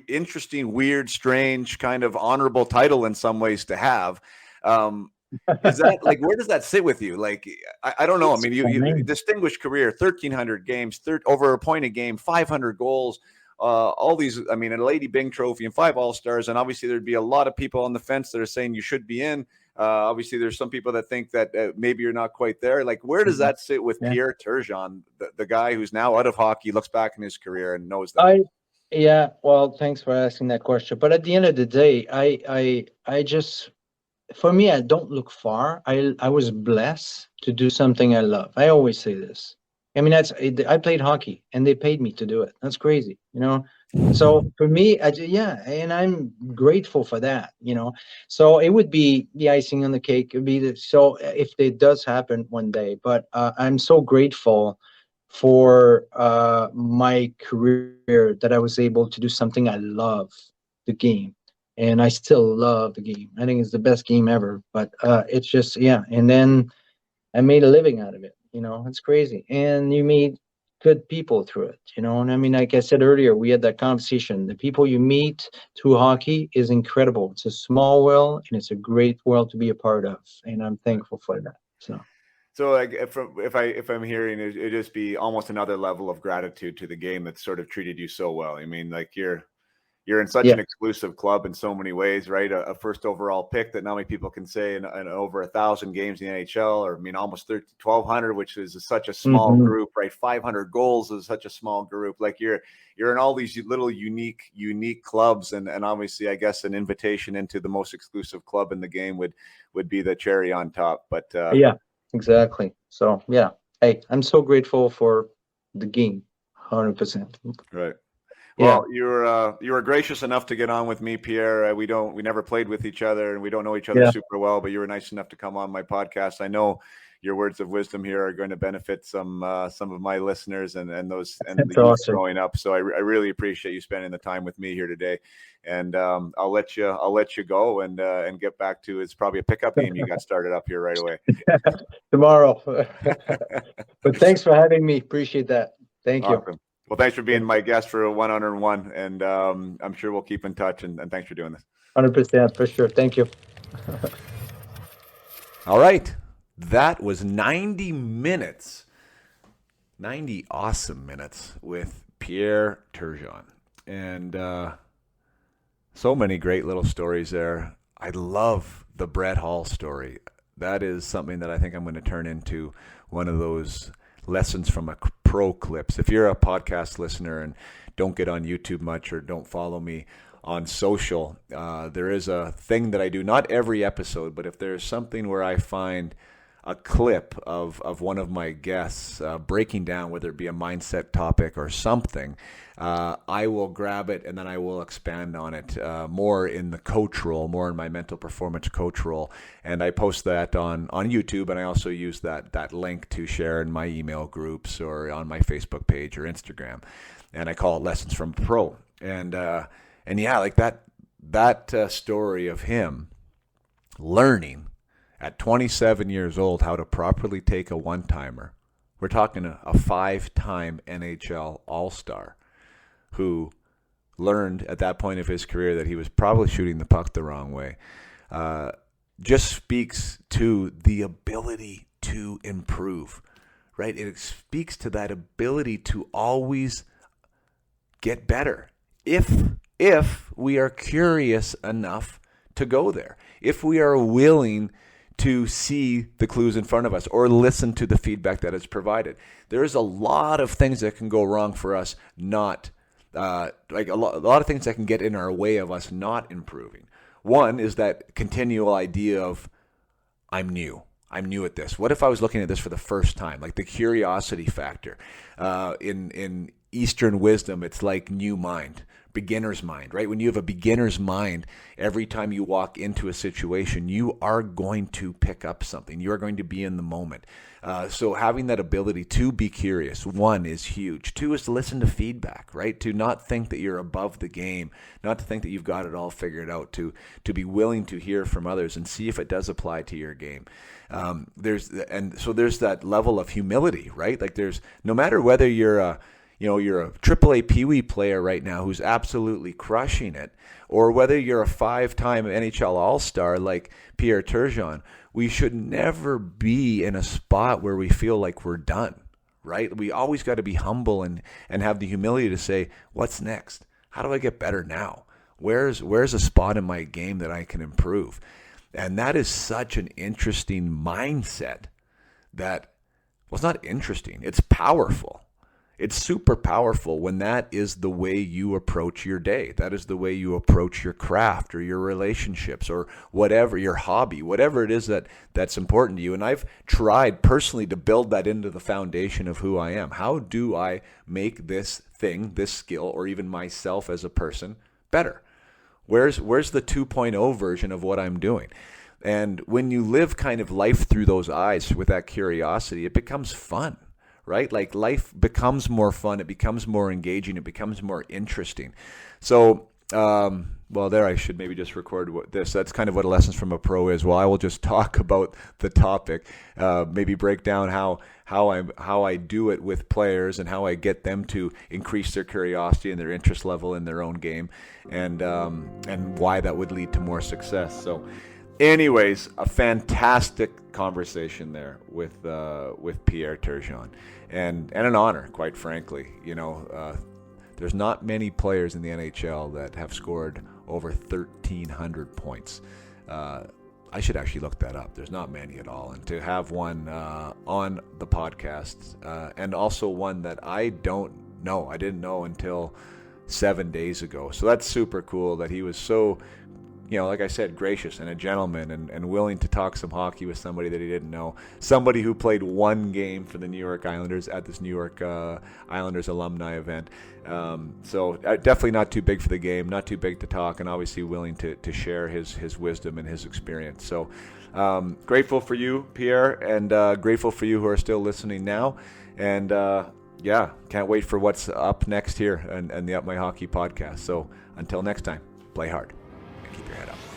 interesting, weird, strange, kind of honorable title in some ways to have. Is that like, where does that sit with you? Like, I don't know. I mean, you distinguished career, 1,300 games, over a point a game, 500 goals, all these. I mean, a Lady Byng Trophy and 5 All-Stars, and obviously there'd be a lot of people on the fence that are saying you should be in. Obviously, there's some people that think that maybe you're not quite there. Like, where does that sit with Pierre Turgeon, the guy who's now out of hockey, looks back in his career and knows that? Yeah, well, thanks for asking that question. But at the end of the day, I just, for me, I don't look far. I was blessed to do something I love. I always say this. I mean, I played hockey and they paid me to do it. That's crazy, you know? So for me, and I'm grateful for that, you know? So it would be the icing on the cake. It would be so if it does happen one day, but I'm so grateful for my career that I was able to do something I love, the game. And I still love the game. I think it's the best game ever. But it's just, and then I made a living out of it. You know, it's crazy. And you meet good people through it, you know. And I mean, like I said earlier, we had that conversation. The people you meet through hockey is incredible. It's a small world, and it's a great world to be a part of. And I'm thankful for that. So like if I'm hearing it, it'd just be almost another level of gratitude to the game that sort of treated you so well. I mean, like you're in such an exclusive club in so many ways, right? A first overall pick that not many people can say in over 1,000 games in the NHL, or I mean, almost 1,200, which is such a small group, right? 500 goals is such a small group. Like you're in all these little unique clubs, and obviously, I guess an invitation into the most exclusive club in the game would be the cherry on top. But yeah, exactly. So yeah, hey, I'm so grateful for the game, 100%. Right. Well, you were gracious enough to get on with me, Pierre. We never played with each other, and we don't know each other super well. But you were nice enough to come on my podcast. I know your words of wisdom here are going to benefit some of my listeners and those and the youth growing up. So I really appreciate you spending the time with me here today. And I'll let you go and get back to, it's probably a pickup game you got started up here right away tomorrow. But thanks for having me. Appreciate that. Thank you. Well, thanks for being my guest for 101, and I'm sure we'll keep in touch. And thanks for doing this. 100% for sure. Thank you. All right, that was 90 minutes, 90 awesome minutes with Pierre Turgeon, and so many great little stories there. I love the Brett Hall story. That is something that I think I'm going to turn into one of those lessons from a pro clips. If you're a podcast listener and don't get on YouTube much or don't follow me on social, there is a thing that I do, not every episode, but if there's something where I find a clip of one of my guests breaking down, whether it be a mindset topic or something, I will grab it and then I will expand on it more in the coach role, more in my mental performance coach role. And I post that on YouTube, and I also use that link to share in my email groups or on my Facebook page or Instagram. And I call it Lessons from a Pro. And yeah, like that story of him learning at 27 years old how to properly take a one-timer. We're talking a 5-time NHL All-Star who learned at that point of his career that he was probably shooting the puck the wrong way. Just speaks to the ability to improve, right? It speaks to that ability to always get better if we are curious enough to go there, if we are willing to see the clues in front of us or listen to the feedback that is provided. There's a lot of things that can go wrong for us, not like a lot of things that can get in our way of us not improving. One is that continual idea of I'm new at this. What if I was looking at this for the first time? Like the curiosity factor. In Eastern wisdom, it's like new mind. beginner's mind, right? When you have a beginner's mind, every time you walk into a situation, you are going to pick up something. You are going to be in the moment. So having that ability to be curious, one, is huge. Two is to listen to feedback, right? To not think that you're above the game, not to think that you've got it all figured out, to be willing to hear from others and see if it does apply to your game. There's that level of humility, right? Like there's, no matter whether you're a AAA Pee Wee player right now who's absolutely crushing it, or whether you're a 5-time NHL All-Star like Pierre Turgeon, we should never be in a spot where we feel like we're done, right? We always got to be humble and have the humility to say, what's next? How do I get better now? Where's a spot in my game that I can improve? And that is such an interesting mindset that, well, it's not interesting, it's powerful. It's super powerful when that is the way you approach your day. That is the way you approach your craft or your relationships or whatever, your hobby, whatever it is that's important to you. And I've tried personally to build that into the foundation of who I am. How do I make this thing, this skill, or even myself as a person better? Where's the 2.0 version of what I'm doing? And when you live kind of life through those eyes with that curiosity, it becomes fun. Right? Like life becomes more fun. It becomes more engaging. It becomes more interesting. So, there, I should maybe just record this. That's kind of what a Lessons from a Pro is. Well, I will just talk about the topic, maybe break down how I do it with players and how I get them to increase their curiosity and their interest level in their own game, and why that would lead to more success. So, anyways, a fantastic conversation there with Pierre Turgeon, and an honor, quite frankly. There's not many players in the NHL that have scored over 1,300 points. I should actually look that up. There's not many at all, and to have one on the podcast, and also one that I didn't know until 7 days ago. So that's super cool that he was so, like I said, gracious and a gentleman, and willing to talk some hockey with somebody that he didn't know. Somebody who played one game for the New York Islanders at this New York Islanders alumni event. So definitely not too big for the game, not too big to talk, and obviously willing to share his wisdom and his experience. So grateful for you, Pierre, and grateful for you who are still listening now. And can't wait for what's up next here and the Up My Hockey podcast. So until next time, play hard. Keep your head up.